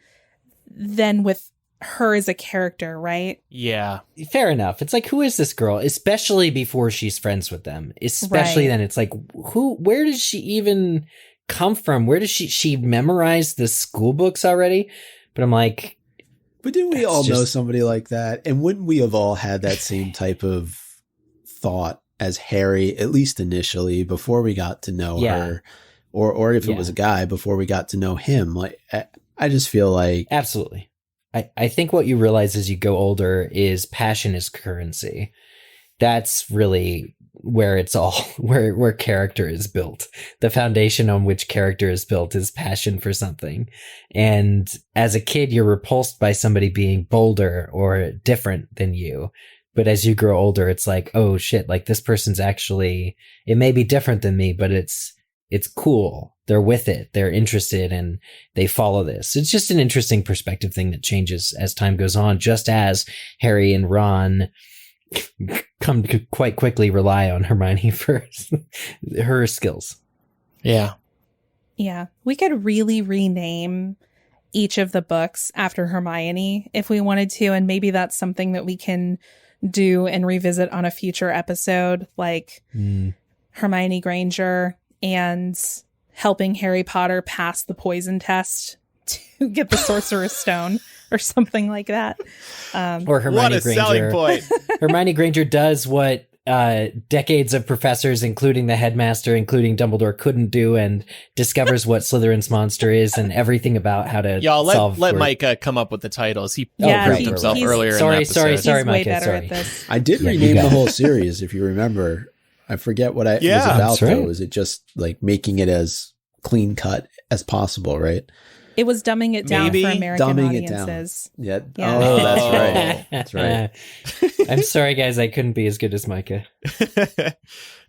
S4: than with her as a character, right?
S1: Yeah.
S2: Fair enough. It's like, who is this girl? Especially before she's friends with them. Especially then it's like, where does she even come from? Where does she memorize the school books already? But I'm like,
S3: but didn't we all know somebody like that? And wouldn't we have all had that same type of thought as Harry, at least initially, before we got to know her? Or if it was a guy, before we got to know him? Like, I just feel like...
S2: Absolutely. I think what you realize as you go older is passion is currency. That's really where it's all, where character is built. The foundation on which character is built is passion for something. And as a kid, you're repulsed by somebody being bolder or different than you. But as you grow older, it's like, oh shit, like this person's actually, it may be different than me, but it's it's cool. They're with it. They're interested and they follow this. It's just an interesting perspective thing that changes as time goes on, just as Harry and Ron come to quite quickly rely on Hermione for her skills.
S1: Yeah.
S4: Yeah. We could really rename each of the books after Hermione if we wanted to. And maybe that's something that we can do and revisit on a future episode, like Hermione Granger and helping Harry Potter pass the poison test to get the Sorcerer's Stone or something like that.
S2: Or Hermione
S1: what a
S2: Granger.
S1: selling point.
S2: Hermione Granger does what decades of professors, including the headmaster, including Dumbledore, couldn't do, and discovers what Slytherin's monster is and everything about how to solve.
S1: Let Micah come up with the titles. He
S4: Yeah,
S1: proved himself earlier.
S2: Sorry,
S1: in the episode.
S2: sorry,
S4: He's way
S2: Micah.
S4: better
S2: Sorry.
S4: at this.
S3: I did rename the whole series, if you remember. I forget what it was about,
S2: that's right.
S3: though. Is it just like making it as clean cut as possible, right?
S4: It was dumbing it down
S1: Maybe
S4: for American
S3: dumbing it down.
S4: audiences.
S3: Yeah.
S4: Yeah.
S3: Oh, that's right. That's right.
S2: I'm sorry, guys. I couldn't be as good as Micah.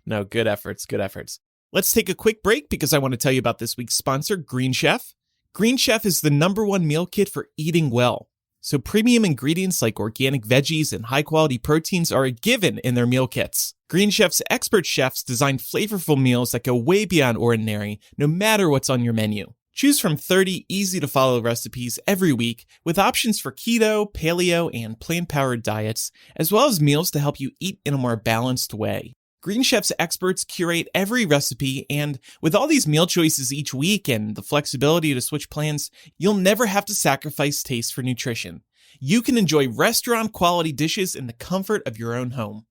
S1: No, good efforts. Good efforts. Let's take a quick break because I want to tell you about this week's sponsor, Green Chef. Green Chef is the #1 meal kit for eating well. So premium ingredients like organic veggies and high-quality proteins are a given in their meal kits. Green Chef's expert chefs design flavorful meals that go way beyond ordinary, no matter what's on your menu. Choose from 30 easy-to-follow recipes every week with options for keto, paleo, and plant-powered diets, as well as meals to help you eat in a more balanced way. Green Chef's experts curate every recipe, and with all these meal choices each week and the flexibility to switch plans, you'll never have to sacrifice taste for nutrition. You can enjoy restaurant-quality dishes in the comfort of your own home.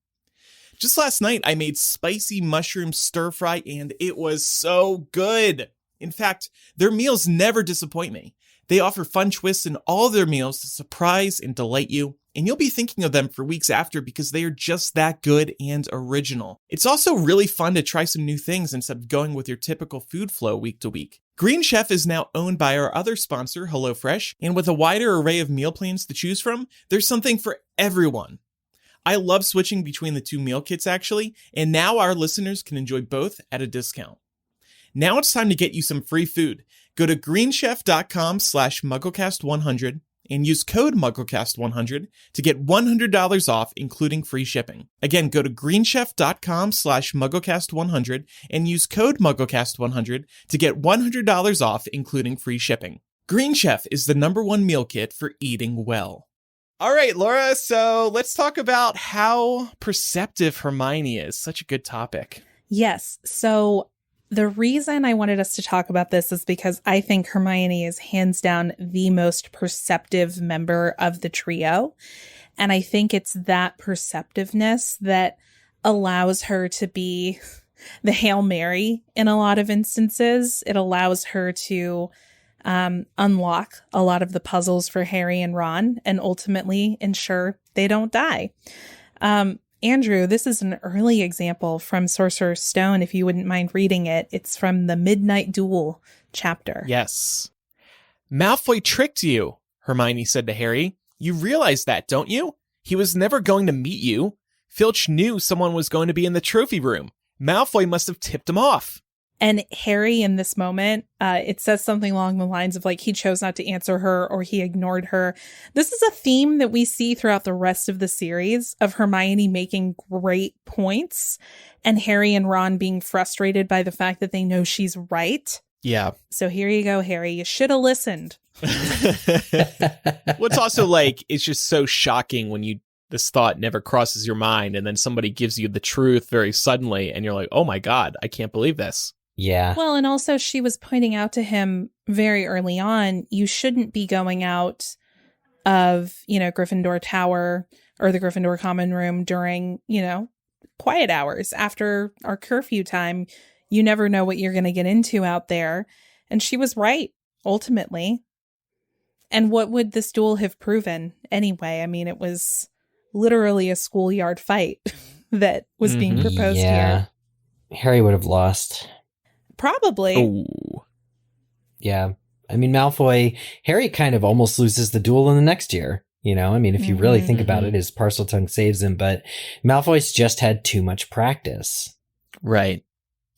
S1: Just last night, I made spicy mushroom stir-fry, and it was so good. In fact, their meals never disappoint me. They offer fun twists in all their meals to surprise and delight you, and you'll be thinking of them for weeks after because they are just that good and original. It's also really fun to try some new things instead of going with your typical food flow week to week. Green Chef is now owned by our other sponsor, HelloFresh, and with a wider array of meal plans to choose from, there's something for everyone. I love switching between the two meal kits actually, and now our listeners can enjoy both at a discount. Now it's time to get you some free food. Go to greenchef.com/MuggleCast100 and use code MuggleCast100 to get $100 off, including free shipping. Again, go to greenchef.com/MuggleCast100 and use code MuggleCast100 to get $100 off, including free shipping. Green Chef is the #1 meal kit for eating well. All right, Laura, so let's talk about how perceptive Hermione is. Such a good topic.
S4: Yes. So the reason I wanted us to talk about this is because I think Hermione is hands down the most perceptive member of the trio. And I think it's that perceptiveness that allows her to be the Hail Mary in a lot of instances. It allows her to unlock a lot of the puzzles for Harry and Ron and ultimately ensure they don't die. Andrew, this is an early example from Sorcerer's Stone, if you wouldn't mind reading it. It's from the Midnight Duel chapter.
S1: Yes. Malfoy tricked you, Hermione said to Harry. You realize that, don't you? He was never going to meet you. Filch knew someone was going to be in the trophy room. Malfoy must have tipped him off.
S4: And Harry, in this moment, it says something along the lines of like he chose not to answer her or he ignored her. This is a theme that we see throughout the rest of the series of Hermione making great points and Harry and Ron being frustrated by the fact that they know she's right.
S1: Yeah.
S4: So here you go, Harry. You should have listened.
S1: What's also like, it's just so shocking when this thought never crosses your mind and then somebody gives you the truth very suddenly and you're like, oh my God, I can't believe this.
S2: Yeah.
S4: Well, and also she was pointing out to him very early on, you shouldn't be going out of, Gryffindor Tower or the Gryffindor Common Room during, quiet hours after our curfew time. You never know what you're going to get into out there. And she was right, ultimately. And what would this duel have proven anyway? I mean, it was literally a schoolyard fight that was being proposed here.
S2: Harry would have lost.
S4: Probably.
S1: Oh.
S2: Yeah. I mean, Harry kind of almost loses the duel in the next year. If you really think about it, his Parseltongue saves him, but Malfoy's just had too much practice.
S1: Right.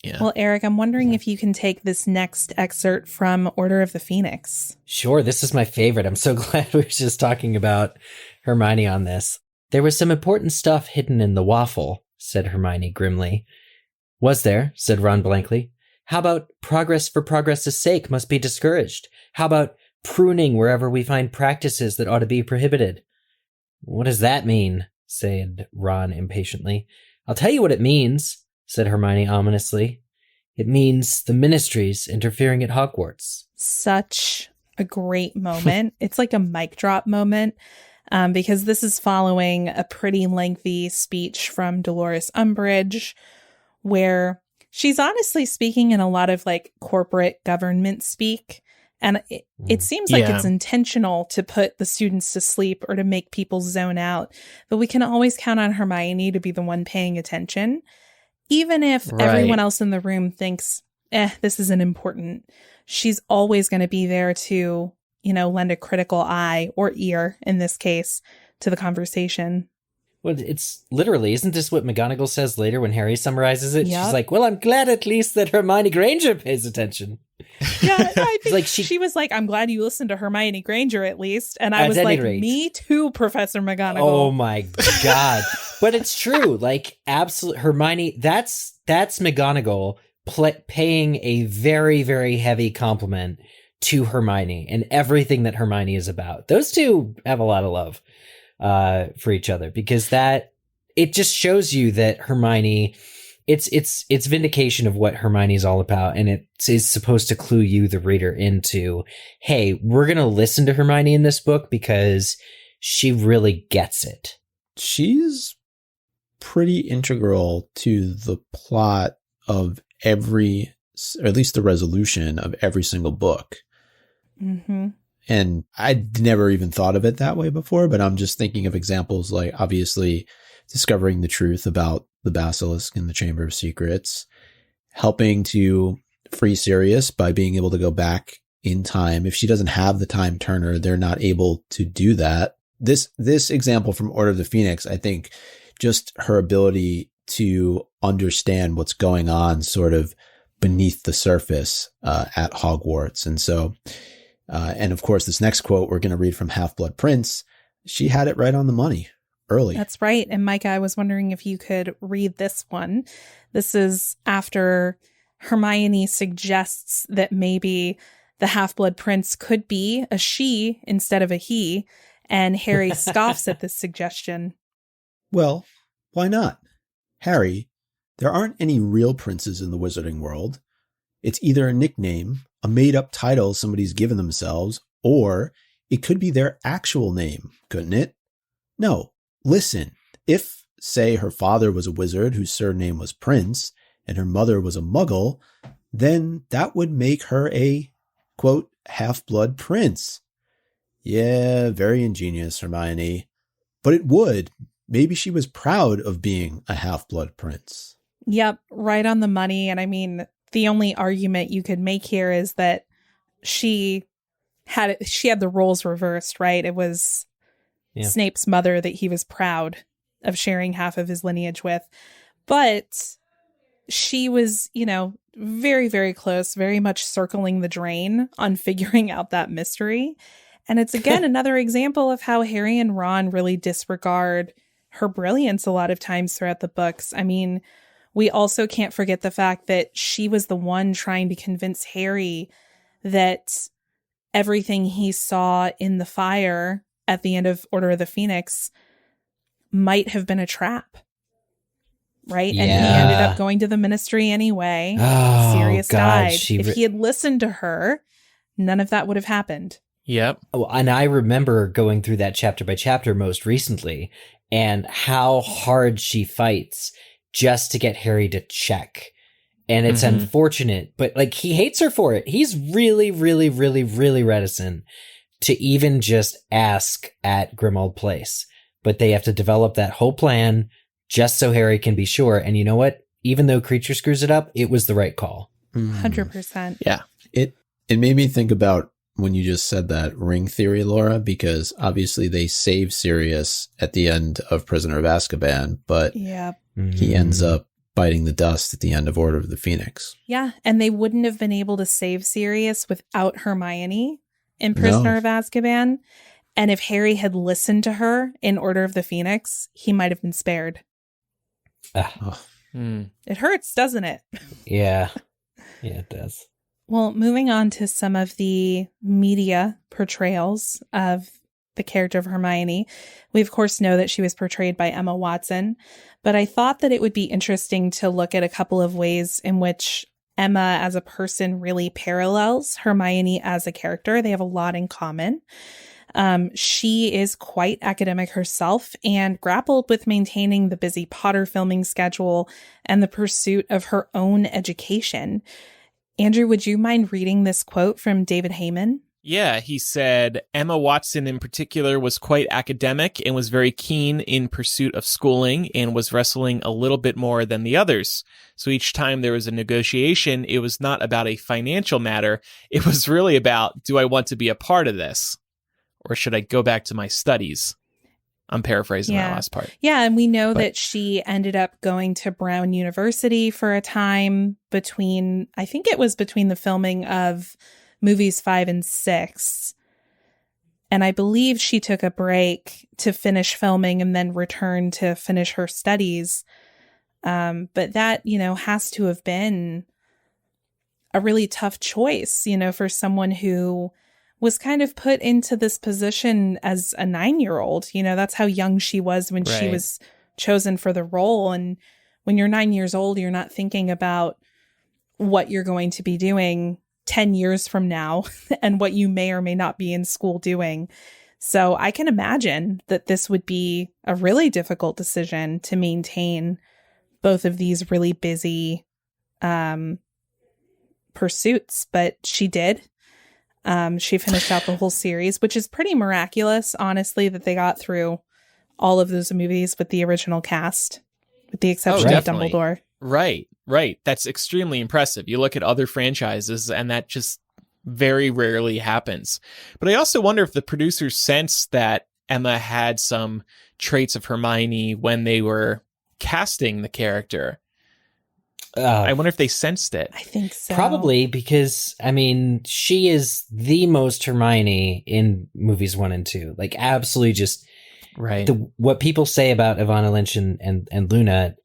S1: Yeah.
S4: Well, Eric, I'm wondering if you can take this next excerpt from Order of the Phoenix.
S2: Sure, this is my favorite. I'm so glad we were just talking about Hermione on this. There was some important stuff hidden in the waffle, said Hermione grimly. Was there? Said Ron blankly. How about progress for progress's sake must be discouraged? How about pruning wherever we find practices that ought to be prohibited? What does that mean? Said Ron impatiently. I'll tell you what it means, said Hermione ominously. It means the ministries interfering at Hogwarts.
S4: Such a great moment. It's like a mic drop moment, because this is following a pretty lengthy speech from Dolores Umbridge, where she's honestly speaking in a lot of like corporate government speak. And it seems like it's intentional to put the students to sleep or to make people zone out. But we can always count on Hermione to be the one paying attention. Even if everyone else in the room thinks, this isn't important. She's always going to be there to, lend a critical eye or ear, in this case, to the conversation.
S2: Well, it's literally, isn't this what McGonagall says later when Harry summarizes it?
S4: Yep.
S2: She's like, well, I'm glad at least that Hermione Granger pays attention.
S4: Yeah, I think like she was like, I'm glad you listened to Hermione Granger at least. And I was like, me too, Professor McGonagall.
S2: Oh my God. But it's true. Like, absolute Hermione, that's McGonagall paying a very, very heavy compliment to Hermione and everything that Hermione is about. Those two have a lot of love for each other, because it just shows you that Hermione, it's vindication of what Hermione is all about, and it is supposed to clue you, the reader, into, hey, we're going to listen to Hermione in this book because she really gets it.
S3: She's pretty integral to the plot of every, or at least the resolution of every single book.
S4: Mm-hmm.
S3: And I'd never even thought of it that way before, but I'm just thinking of examples like, obviously, discovering the truth about the basilisk in the Chamber of Secrets, helping to free Sirius by being able to go back in time. If she doesn't have the time turner, they're not able to do that. This example from Order of the Phoenix, I think just her ability to understand what's going on sort of beneath the surface at Hogwarts. And so, and of course, this next quote we're going to read from Half-Blood Prince, she had it right on the money early.
S4: That's right. And Micah, I was wondering if you could read this one. This is after Hermione suggests that maybe the Half-Blood Prince could be a she instead of a he, and Harry scoffs at this suggestion.
S3: Well, why not? Harry, there aren't any real princes in the wizarding world. It's either a nickname, a made-up title somebody's given themselves, or it could be their actual name, couldn't it? No, listen, if, say, her father was a wizard whose surname was Prince, and her mother was a Muggle, then that would make her a, quote, half-blood prince. Yeah, very ingenious, Hermione. But it would. Maybe she was proud of being a half-blood prince.
S4: Yep, right on the money. And I mean, the only argument you could make here is that she had the roles reversed, right? It was Snape's mother that he was proud of sharing half of his lineage with. But she was, very, very close, very much circling the drain on figuring out that mystery. And it's, again, another example of how Harry and Ron really disregard her brilliance a lot of times throughout the books. I mean, we also can't forget the fact that she was the one trying to convince Harry that everything he saw in the fire at the end of Order of the Phoenix might have been a trap. Right?
S2: Yeah.
S4: And he ended up going to the ministry anyway.
S2: Oh,
S4: Sirius
S2: God,
S4: died. If he had listened to her, none of that would have happened.
S1: Yep.
S2: Oh, and I remember going through that chapter by chapter most recently, and how hard she fights just to get Harry to check. And it's unfortunate, but like, he hates her for it. He's really, really, really, really reticent to even just ask at Grimmauld Place. But they have to develop that whole plan just so Harry can be sure. And you know what? Even though Creature screws it up, it was the right call.
S4: 100%.
S1: Yeah.
S3: It made me think about when you just said that ring theory, Laura, because obviously they save Sirius at the end of Prisoner of Azkaban, but he ends up biting the dust at the end of Order of the Phoenix.
S4: Yeah, and they wouldn't have been able to save Sirius without Hermione in Prisoner of Azkaban. And if Harry had listened to her in Order of the Phoenix, he might have been spared. It hurts, doesn't it?
S2: Yeah. Yeah, it does.
S4: Well, moving on to some of the media portrayals of the character of Hermione, we of course know that she was portrayed by Emma Watson, but I thought that it would be interesting to look at a couple of ways in which Emma as a person really parallels Hermione as a character. They have a lot in common. She is quite academic herself and grappled with maintaining the busy Potter filming schedule and the pursuit of her own education. Andrew, would you mind reading this quote from David Heyman?
S1: Yeah, he said, Emma Watson in particular was quite academic and was very keen in pursuit of schooling and was wrestling a little bit more than the others. So each time there was a negotiation, it was not about a financial matter. It was really about, do I want to be a part of this? Or should I go back to my studies? I'm paraphrasing that last part.
S4: Yeah, and we know that she ended up going to Brown University for a time between, I think it was between the filming of movies 5 and 6. And I believe she took a break to finish filming and then returned to finish her studies. But that, has to have been a really tough choice, for someone who was kind of put into this position as a 9-year-old. That's how young she was when she was chosen for the role. And when you're 9 years old, you're not thinking about what you're going to be doing 10 years from now and what you may or may not be in school doing. So I can imagine that this would be a really difficult decision to maintain both of these really busy pursuits, but she did. She finished out the whole series, which is pretty miraculous, honestly, that they got through all of those movies with the original cast, with the exception of Dumbledore.
S1: Right. That's extremely impressive. You look at other franchises, and that just very rarely happens. But I also wonder if the producers sensed that Emma had some traits of Hermione when they were casting the character. I wonder if they sensed it.
S4: I think so.
S2: Probably because, she is the most Hermione in movies 1 and 2. Like, absolutely just what people say about Ivana Lynch and Luna,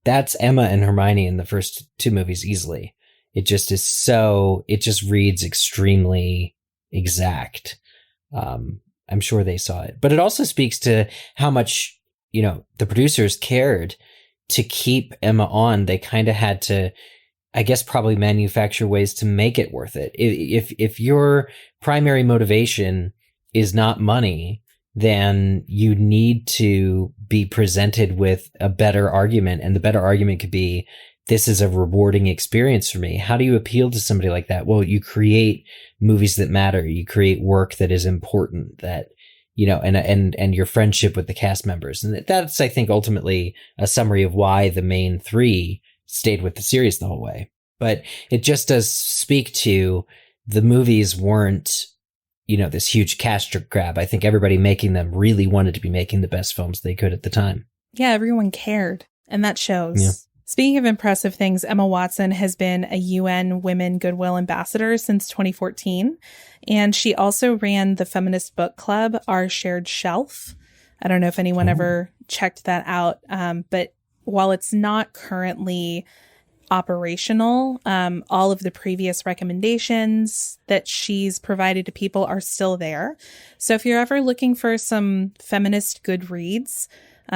S2: that's Emma and Hermione in the first 2 movies easily. It just is it just reads extremely exact. I'm sure they saw it. But it also speaks to how much, the producers cared to keep Emma on. They kind of had to, I guess, probably manufacture ways to make it worth it. If your primary motivation is not money, then you need to be presented with a better argument. And the better argument could be, this is a rewarding experience for me. How do you appeal to somebody like that? Well, you create movies that matter. You create work that is important, that, and your friendship with the cast members. And that's, I think, ultimately a summary of why the main 3 stayed with the series the whole way. But it just does speak to the movies weren't, this huge cash grab. I think everybody making them really wanted to be making the best films they could at the time.
S4: Yeah, everyone cared. And that shows.
S2: Yeah.
S4: Speaking of impressive things, Emma Watson has been a UN Women Goodwill Ambassador since 2014. And she also ran the feminist book club, Our Shared Shelf. I don't know if anyone ever checked that out. But while it's not currently operational, all of the previous recommendations that she's provided to people are still there. So if you're ever looking for some feminist good reads,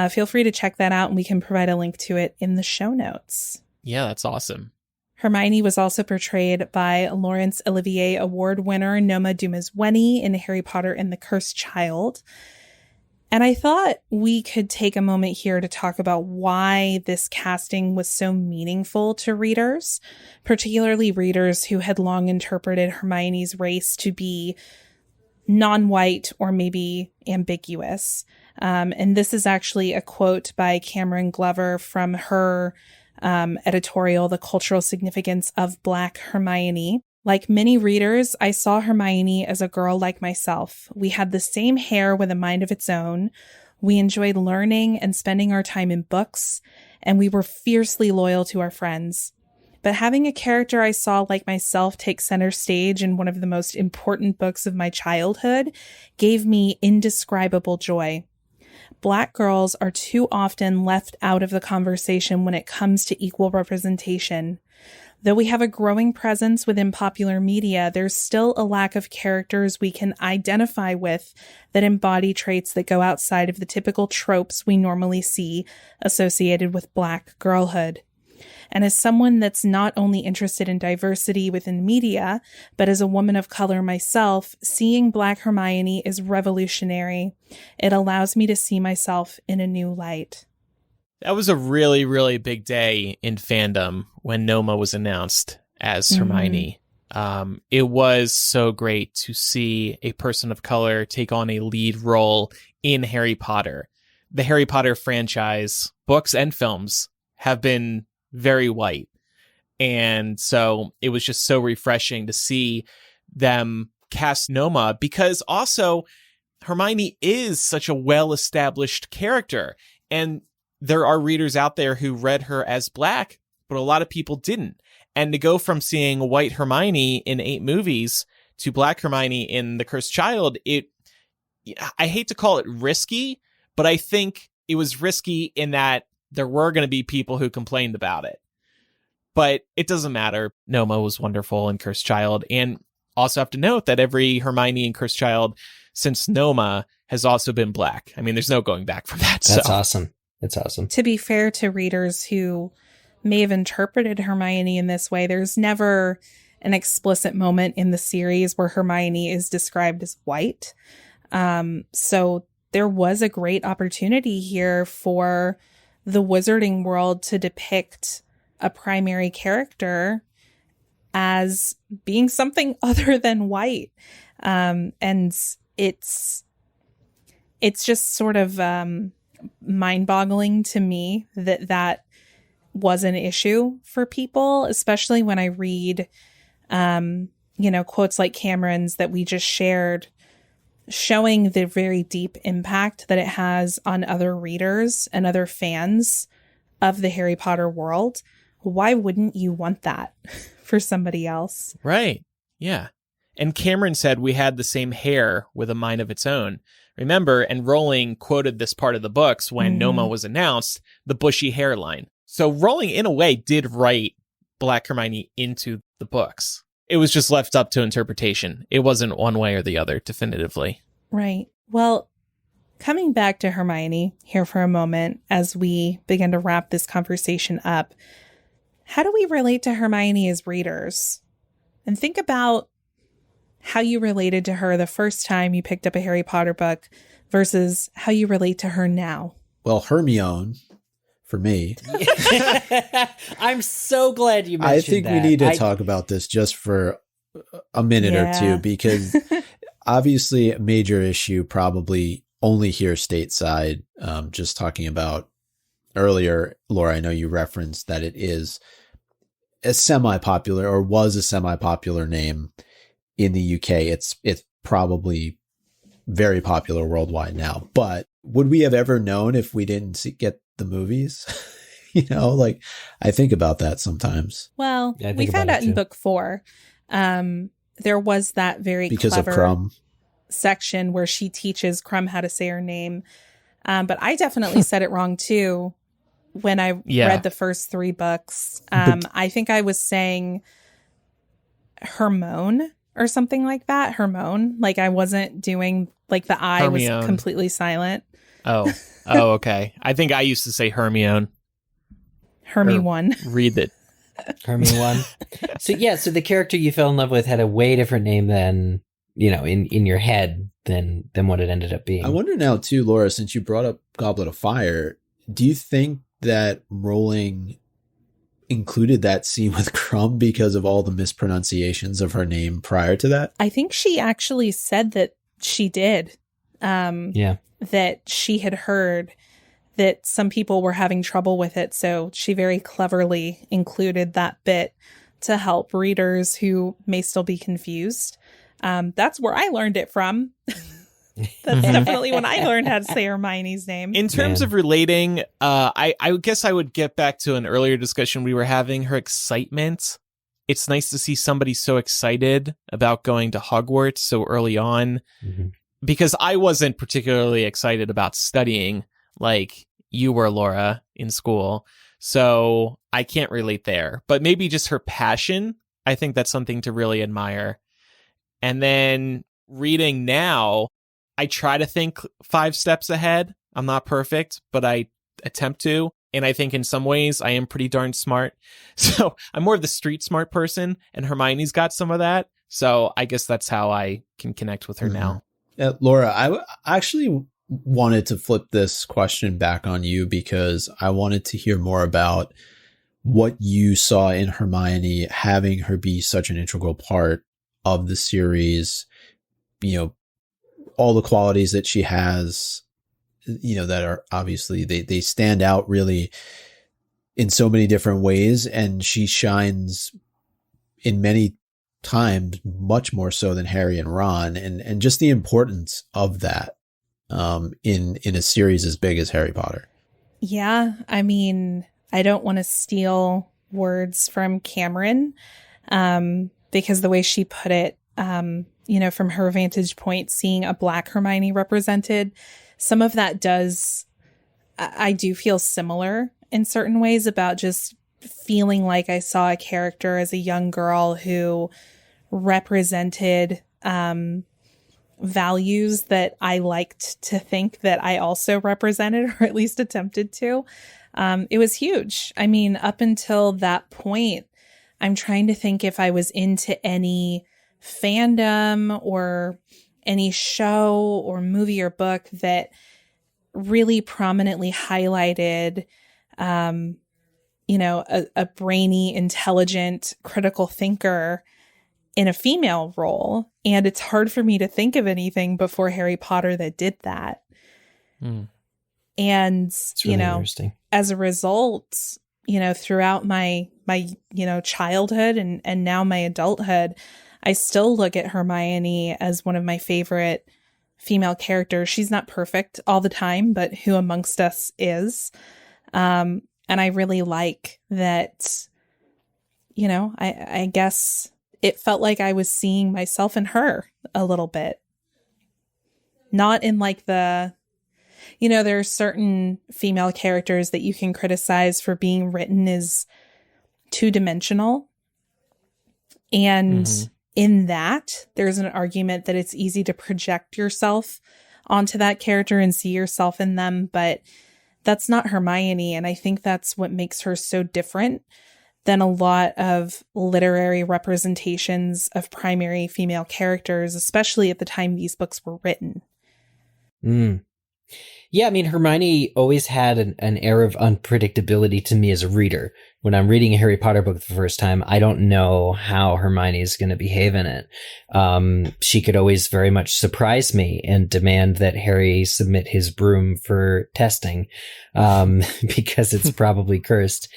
S4: feel free to check that out, and we can provide a link to it in the show notes.
S1: Yeah, that's awesome.
S4: Hermione was also portrayed by Laurence Olivier Award winner Noma Dumezweni in Harry Potter and the Cursed Child. And I thought we could take a moment here to talk about why this casting was so meaningful to readers, particularly readers who had long interpreted Hermione's race to be non-white or maybe ambiguous. And this is actually a quote by Cameron Glover from her editorial, The Cultural Significance of Black Hermione. Like many readers, I saw Hermione as a girl like myself. We had the same hair with a mind of its own. We enjoyed learning and spending our time in books. and we were fiercely loyal to our friends. But having a character I saw like myself take center stage in one of the most important books of my childhood gave me indescribable joy. Black girls are too often left out of the conversation when it comes to equal representation. Though we have a growing presence within popular media, there's still a lack of characters we can identify with that embody traits that go outside of the typical tropes we normally see associated with Black girlhood. And as someone that's not only interested in diversity within media, but as a woman of color myself, seeing Black Hermione is revolutionary. It allows me to see myself in a new light.
S1: That was a really, really big day in fandom when Noma was announced as Hermione. It was so great to see a person of color take on a lead role in Harry Potter. The Harry Potter franchise, books and films, have been very white. And so it was just so refreshing to see them cast Noma, because also Hermione is such a well-established character. And there are readers out there who read her as Black, but a lot of people didn't. And to go from seeing white Hermione in 8 movies to Black Hermione in The Cursed Child, I hate to call it risky, but I think it was risky in that there were going to be people who complained about it. But it doesn't matter. Noma was wonderful in Cursed Child. And also have to note that every Hermione in Cursed Child since Noma has also been Black. I mean, there's no going back from that.
S2: That's awesome. It's awesome.
S4: To be fair to readers who may have interpreted Hermione in this way, there's never an explicit moment in the series where Hermione is described as white. So there was a great opportunity here for the wizarding world to depict a primary character as being something other than white. And it's just sort of mind-boggling to me that was an issue for people, especially when I read, quotes like Cameron's that we just shared, showing the very deep impact that it has on other readers and other fans of the Harry Potter world. Why wouldn't you want that for somebody else?
S1: Right. Yeah. And Cameron said we had the same hair with a mind of its own. Remember, and Rowling quoted this part of the books when Noma was announced, the bushy hairline. So Rowling, in a way, did write Black Hermione into the books. It was just left up to interpretation. It wasn't one way or the other, definitively.
S4: Right. Well, coming back to Hermione here for a moment as we begin to wrap this conversation up, how do we relate to Hermione as readers? And think about how you related to her the first time you picked up a Harry Potter book versus how you relate to her now.
S3: Well, Hermione, for me.
S2: I'm so glad you mentioned
S3: that. I think we need to talk about this just for a minute or two, because obviously a major issue probably only here stateside. Just talking about earlier, Laura, I know you referenced that it is a semi-popular or was a semi-popular name in the UK. It's probably very popular worldwide now. But would we have ever known if we didn't get the movies? I think about that sometimes.
S4: Well, we found out in book 4, there was that very
S3: because
S4: clever
S3: of Crumb
S4: section where she teaches Crumb how to say her name. But I definitely said it wrong too when I read the first 3 books. I think I was saying Hermione or something like that. Hermione. Like I wasn't doing, like the I
S1: Hermione.
S4: was completely silent.
S1: Oh, okay. I think I used to say Hermione.
S4: Hermione.
S1: Read it.
S2: Hermione. So the character you fell in love with had a way different name than, in your head than what it ended up being.
S3: I wonder now too, Laura, since you brought up Goblet of Fire, do you think that Rowling included that scene with Crumb because of all the mispronunciations of her name prior to that?
S4: I think she actually said that she did. That she had heard that some people were having trouble with it. So she very cleverly included that bit to help readers who may still be confused. That's where I learned it from. That's definitely when I learned how to say Hermione's name.
S1: In terms of relating, I guess I would get back to an earlier discussion we were having, her excitement. It's nice to see somebody so excited about going to Hogwarts so early on, because I wasn't particularly excited about studying like you were, Laura, in school. So I can't relate there. But maybe just her passion, I think that's something to really admire. And then reading now, I try to think 5 steps ahead. I'm not perfect, but I attempt to. And I think in some ways I am pretty darn smart. So I'm more of the street smart person, and Hermione's got some of that. So I guess that's how I can connect with her now.
S3: Laura, I actually wanted to flip this question back on you because I wanted to hear more about what you saw in Hermione, having her be such an integral part of the series, you know, all the qualities that she has, you know, that are obviously they stand out really in so many different ways, and she shines in many times much more so than Harry and Ron, and just the importance of that in a series as big as Harry Potter.
S4: Yeah, I mean, I don't want to steal words from Cameron, because the way she put it, you know, from her vantage point, seeing a Black Hermione represented, some of that I do feel similar in certain ways about just feeling like I saw a character as a young girl who represented values that I liked to think that I also represented, or at least attempted to. It was huge. I mean, up until that point, I'm trying to think if I was into any fandom or any show or movie or book that really prominently highlighted, you know, a brainy, intelligent, critical thinker in a female role. And it's hard for me to think of anything before Harry Potter that did that. And,
S2: It's really,
S4: you know, as a result, you know, throughout my, you know, childhood and now my adulthood, I still look at Hermione as one of my favorite female characters. She's not perfect all the time, but who amongst us is? And I really like that, you know, I guess it felt like I was seeing myself in her a little bit. Not in like the, you know, there are certain female characters that you can criticize for being written as two-dimensional. And in that, there's an argument that it's easy to project yourself onto that character and see yourself in them. But that's not Hermione. And I think that's what makes her so different than a lot of literary representations of primary female characters, especially at the time these books were written.
S2: Yeah, I mean, Hermione always had an air of unpredictability to me as a reader. When I'm reading a Harry Potter book the first time, I don't know how Hermione is going to behave in it. She could always very much surprise me and demand that Harry submit his broom for testing, because it's probably cursed.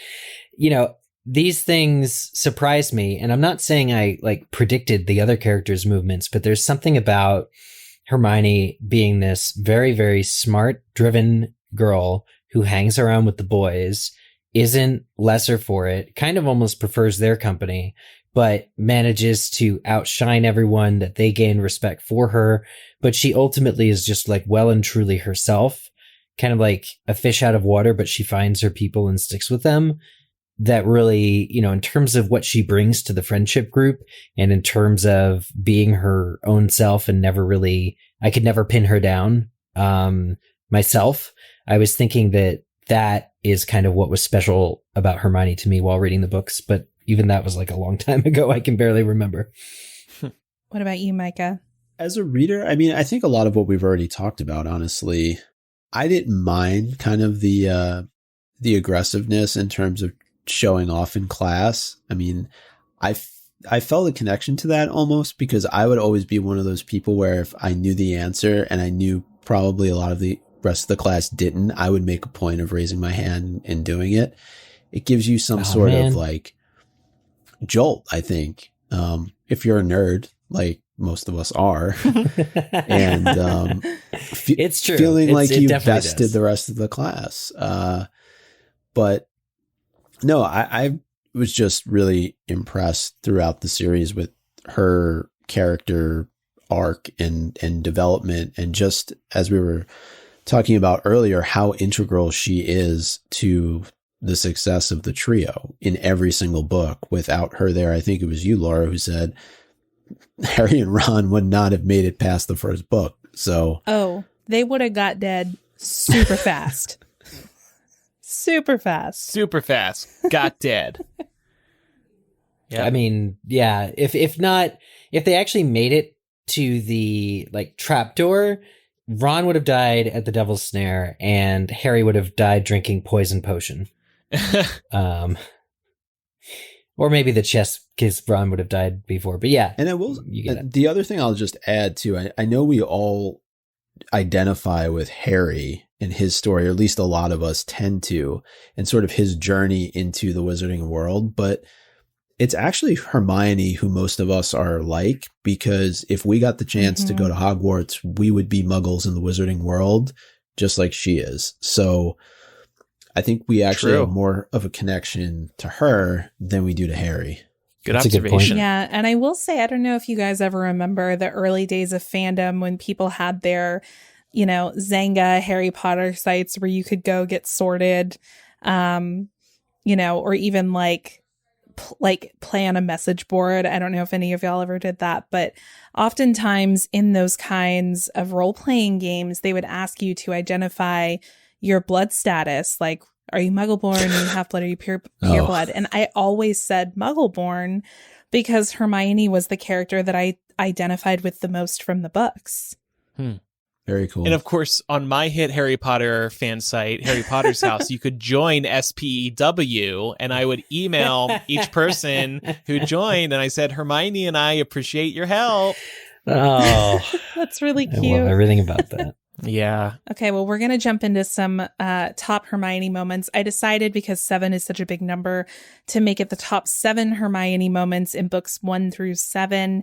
S2: You know, these things surprise me, and I'm not saying I like predicted the other characters' movements, but there's something about Hermione being this very, very smart, driven girl who hangs around with the boys, isn't lesser for it, kind of almost prefers their company, but manages to outshine everyone, that they gain respect for her. But she ultimately is just like well and truly herself, kind of like a fish out of water, but she finds her people and sticks with them. That really, you know, in terms of what she brings to the friendship group and in terms of being her own self and never really, I could never pin her down myself. I was thinking that is kind of what was special about Hermione to me while reading the books. But even that was like a long time ago. I can barely remember.
S4: What about you, Micah?
S3: As a reader, I mean, I think a lot of what we've already talked about, honestly, I didn't mind kind of the aggressiveness in terms of showing off in class. I mean, I felt a connection to that almost, because I would always be one of those people where if I knew the answer and I knew probably a lot of the rest of the class didn't, I would make a point of raising my hand and doing it. It gives you some sort of like jolt, I think. If you're a nerd, like most of us are. And
S2: it's true.
S3: Feeling like you
S2: definitely
S3: bested the rest of the class. But no, I was just really impressed throughout the series with her character arc and development. And just as we were talking about earlier, how integral she is to the success of the trio in every single book. Without her there, I think it was you, Laura, who said Harry and Ron would not have made it past the first book. So,
S4: they would have got dead super fast. Super fast.
S1: Got dead.
S2: Yeah. I mean, yeah, if they actually made it to the trapdoor, Ron would have died at the Devil's Snare and Harry would have died drinking poison potion. Or maybe the chess, because Ron would have died before. But yeah.
S3: And the other thing I'll just add too, I know we all identify with Harry and his story, or at least a lot of us tend to, and sort of his journey into the wizarding world. But it's actually Hermione who most of us are like, because if we got the chance to go to Hogwarts, we would be Muggles in the wizarding world, just like she is. So I think we actually have more of a connection to her than we do to Harry.
S1: Good observation.
S4: Yeah, and I will say, I don't know if you guys ever remember the early days of fandom when people had their, Zanga Harry Potter sites where you could go get sorted, or even play on a message board. I don't know if any of y'all ever did that, but oftentimes in those kinds of role-playing games, they would ask you to identify your blood status. Like, are you Muggle-born? Are you half-blood? Are you pure blood? And I always said Muggle-born because Hermione was the character that I identified with the most from the books.
S3: Very cool.
S1: And of course, on my hit Harry Potter fan site, Harry Potter's House, you could join SPEW, and I would email each person who joined, and I said, Hermione and I appreciate your help.
S2: Oh,
S4: that's really cute.
S2: I love everything about that.
S1: Yeah.
S4: Okay, well, we're going to jump into some top Hermione moments. I decided, because 7 is such a big number, to make it the top 7 Hermione moments in books 1 through 7.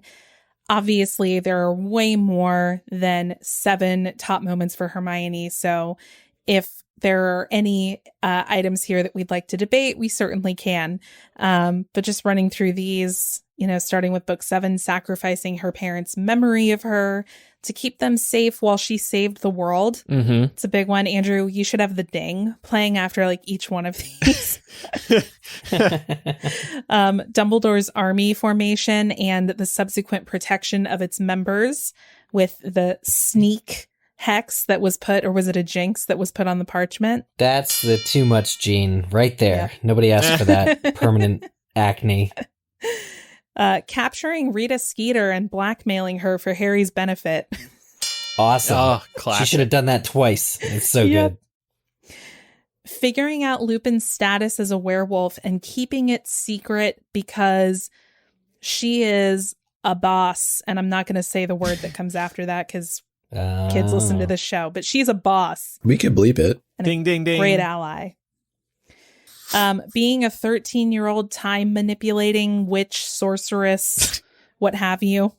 S4: Obviously, there are way more than 7 top moments for Hermione. So if there are any items here that we'd like to debate, we certainly can. But just running through these, starting with book 7, sacrificing her parents' memory of her to keep them safe while she saved the world. It's a big one. Andrew, you should have the ding playing after each one of these. Dumbledore's army formation and the subsequent protection of its members with the sneak hex that was put, or was it a jinx that was put on the parchment?
S2: That's the too much gene right there. Yep. Nobody asked for that permanent acne.
S4: Capturing Rita Skeeter and blackmailing her for Harry's benefit.
S2: Awesome.
S1: Oh, classic.
S2: She should have done that twice. It's so good.
S4: Figuring out Lupin's status as a werewolf and keeping it secret because she is a boss. And I'm not going to say the word that comes after that because kids listen to this show, but she's a boss.
S3: We can bleep it.
S1: Ding, ding, ding.
S4: Great ally. Being a 13-year-old time manipulating witch, sorceress, what have you.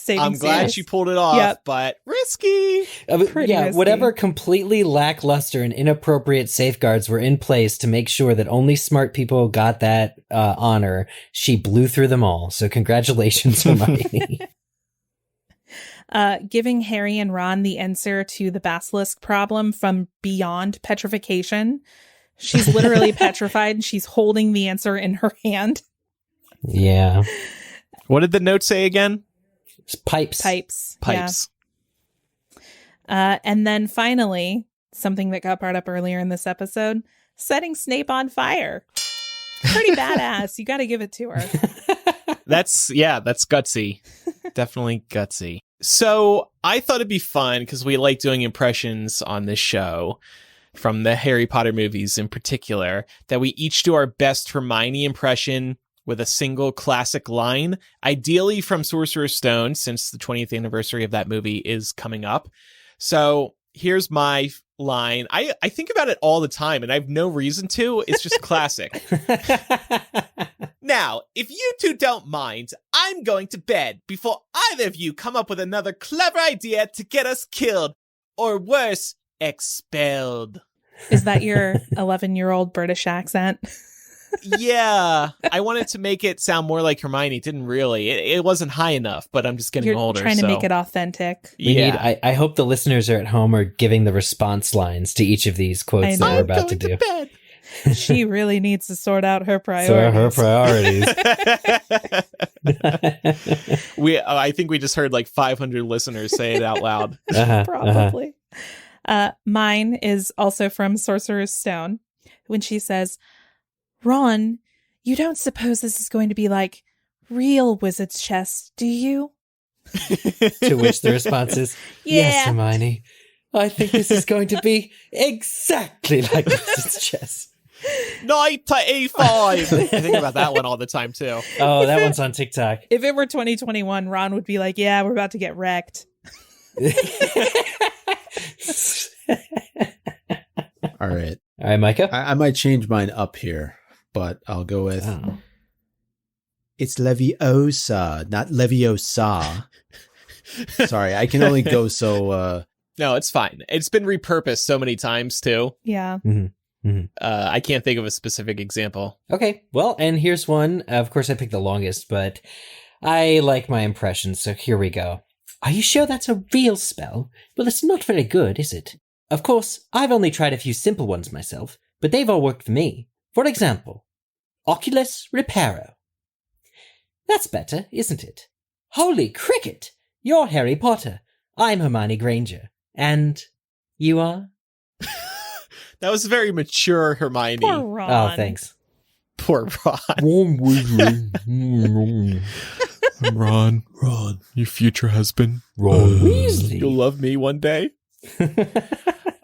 S1: I'm glad she pulled it off, but risky.
S4: Risky.
S2: Whatever completely lackluster and inappropriate safeguards were in place to make sure that only smart people got that honor, she blew through them all. So congratulations, Hermione.
S4: Giving Harry and Ron the answer to the basilisk problem from beyond petrification. She's literally petrified and she's holding the answer in her hand.
S2: Yeah.
S1: What did the note say again?
S2: Pipes.
S4: Yeah. And then finally, something that got brought up earlier in this episode, setting Snape on fire. Pretty badass. You got to give it to her.
S1: That's gutsy. Definitely gutsy. So I thought it'd be fun because we like doing impressions on this show from the Harry Potter movies in particular, that we each do our best Hermione impression with a single classic line, ideally from Sorcerer's Stone, since the 20th anniversary of that movie is coming up. So here's my line. I think about it all the time, and I have no reason to. It's just classic. Now, if you two don't mind, I'm going to bed before either of you come up with another clever idea to get us killed, or worse, expelled.
S4: Is that your 11-year-old British accent?
S1: Yeah, I wanted to make it sound more like Hermione. It didn't really. It wasn't high enough, but I'm just getting
S4: You're
S1: older.
S4: trying to make it authentic.
S2: I hope the listeners are at home are giving the response lines to each of these quotes that we're about to do.
S1: Bed.
S4: She really needs to sort out her priorities.
S1: I think we just heard like 500 listeners say it out loud.
S4: Probably. Mine is also from Sorcerer's Stone when she says, Ron, you don't suppose this is going to be like real wizard's chess, do you?
S2: To which the response is, yes, Hermione. I think this is going to be exactly like wizard's chess.
S1: Knight to E5. I think about that one all the time too.
S2: Oh, that one's on TikTok.
S4: If it were 2021, Ron would be like, yeah, we're about to get wrecked.
S3: All right,
S2: Micah?
S3: I might change mine up here, but I'll go with it's Leviosa, not Leviosa. Sorry, I can only go so...
S1: No, it's fine. It's been repurposed so many times too.
S4: Yeah.
S2: Mm-hmm. Mm-hmm.
S1: I can't think of a specific example.
S2: Okay, well, and here's one. Of course, I picked the longest, but I like my impressions, so here we go. Are you sure that's a real spell? Well, it's not very good, is it? Of course, I've only tried a few simple ones myself, but they've all worked for me. For example, Oculus Reparo. That's better, isn't it? Holy cricket! You're Harry Potter. I'm Hermione Granger. And you are?
S1: That was very mature, Hermione.
S4: Poor Ron.
S2: Oh, thanks.
S1: Poor Ron. Ron, your future husband.
S2: Ron Weasley.
S1: You'll love me one day.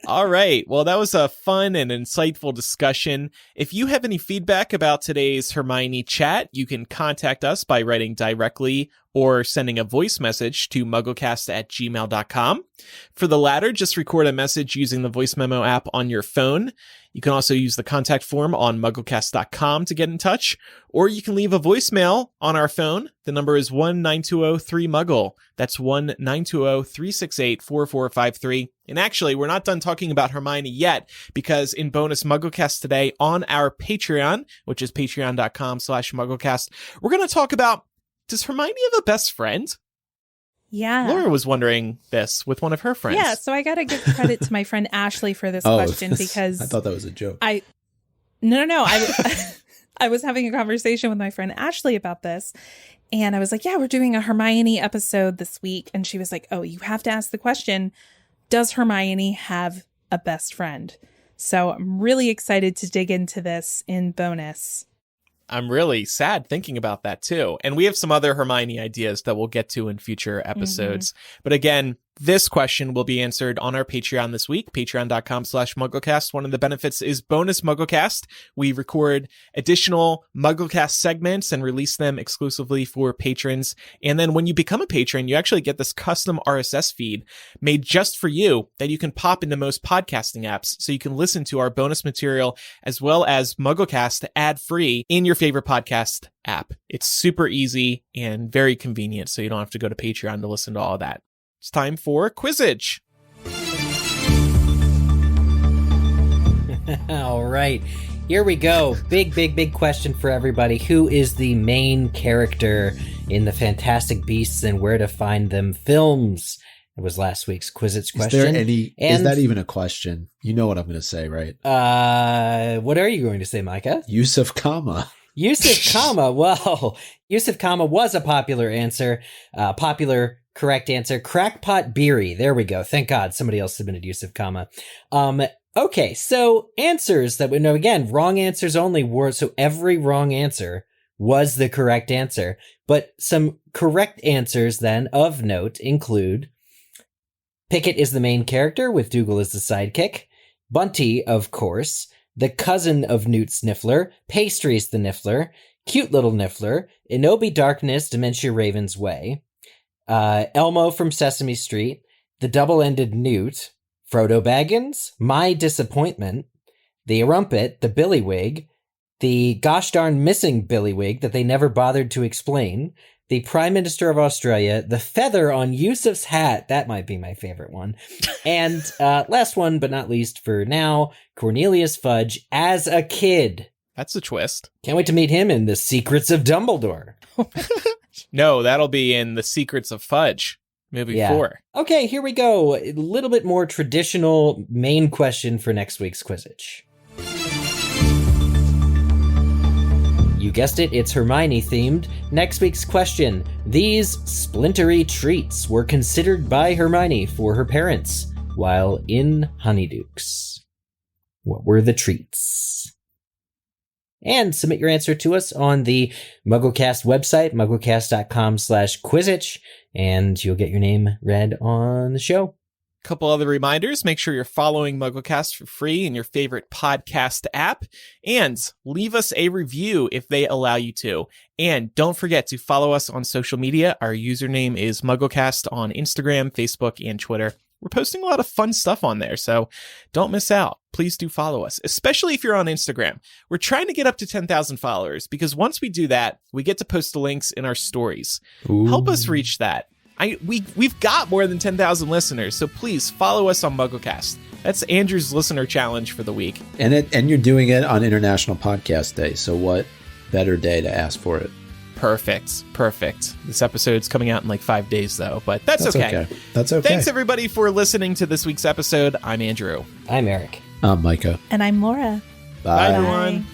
S1: All right. Well, that was a fun and insightful discussion. If you have any feedback about today's Hermione chat, you can contact us by writing directly or sending a voice message to MuggleCast@gmail.com. For the latter, just record a message using the voice memo app on your phone. You can also use the contact form on MuggleCast.com to get in touch, or you can leave a voicemail on our phone. The number is 1-920-3-MUGGLE. That's 1-920-368-4453. And actually, we're not done talking about Hermione yet, because in bonus MuggleCast today on our Patreon, which is patreon.com/MuggleCast, we're going to talk about, does Hermione have a best friend?
S4: Yeah.
S1: Laura was wondering this with one of her friends.
S4: Yeah, so I got to give credit to my friend Ashley for this question because...
S3: I thought that was a joke.
S4: No. I was having a conversation with my friend Ashley about this, and I was like, yeah, we're doing a Hermione episode this week. And she was like, oh, you have to ask the question, does Hermione have a best friend? So I'm really excited to dig into this in bonus.
S1: I'm really sad thinking about that too. And we have some other Hermione ideas that we'll get to in future episodes. Mm-hmm. But again, this question will be answered on our Patreon this week, patreon.com/MuggleCast. One of the benefits is bonus MuggleCast. We record additional MuggleCast segments and release them exclusively for patrons. And then when you become a patron, you actually get this custom RSS feed made just for you that you can pop into most podcasting apps. So you can listen to our bonus material as well as MuggleCast ad-free in your favorite podcast app. It's super easy and very convenient, so you don't have to go to Patreon to listen to all of that. It's time for Quizzage.
S2: All right, here we go. Big question for everybody. Who is the main character in the Fantastic Beasts and Where to Find Them films? It was last week's Quizzage question.
S3: Is that even a question? You know what I'm going to say, right?
S2: What are you going to say, Micah?
S3: Yusuf Kama.
S2: Yusuf Kama. Well, Yusuf Kama was a popular answer. Correct answer. Crackpot Beery. There we go. Thank God somebody else submitted Yusuf Kama. Okay, so answers that we know, again, wrong answers only were, so every wrong answer was the correct answer. But some correct answers then of note include Pickett is the main character with Dougal as the sidekick. Bunty, of course. The cousin of Newt Sniffler. Pastry's the Niffler. Cute little Niffler. Inobi Darkness, Dementia Raven's Way. Elmo from Sesame Street, the double-ended Newt, Frodo Baggins, My Disappointment, the Rumpet, the Billywig, the gosh darn missing billywig that they never bothered to explain, the Prime Minister of Australia, the feather on Yusuf's hat, that might be my favorite one, and last one but not least for now, Cornelius Fudge as a kid.
S1: That's a twist.
S2: Can't wait to meet him in the Secrets of Dumbledore.
S1: No, that'll be in the Secrets of Fudge, movie 4.
S2: Okay, here we go. A little bit more traditional main question for next week's Quizzitch. You guessed it, it's Hermione themed. Next week's question. These splintery treats were considered by Hermione for her parents while in Honeydukes. What were the treats? And submit your answer to us on the MuggleCast website, mugglecast.com/Quizzitch, and you'll get your name read on the show.
S1: Couple other reminders. Make sure you're following MuggleCast for free in your favorite podcast app, and leave us a review if they allow you to. And don't forget to follow us on social media. Our username is MuggleCast on Instagram, Facebook, and Twitter. We're posting a lot of fun stuff on there, so don't miss out. Please do follow us, especially if you're on Instagram. We're trying to get up to 10,000 followers, because once we do that, we get to post the links in our stories.
S3: Ooh.
S1: Help us reach that. We've got more than 10,000 listeners, so please follow us on MuggleCast. That's Andrew's listener challenge for the week.
S3: And you're doing it on International Podcast Day, so what better day to ask for it?
S1: Perfect. This episode's coming out in like 5 days, though, but that's okay.
S3: That's okay.
S1: Thanks, everybody, for listening to this week's episode. I'm Andrew.
S2: I'm Eric.
S3: I'm Micah.
S4: And I'm Laura.
S3: Bye.
S1: Bye, everyone.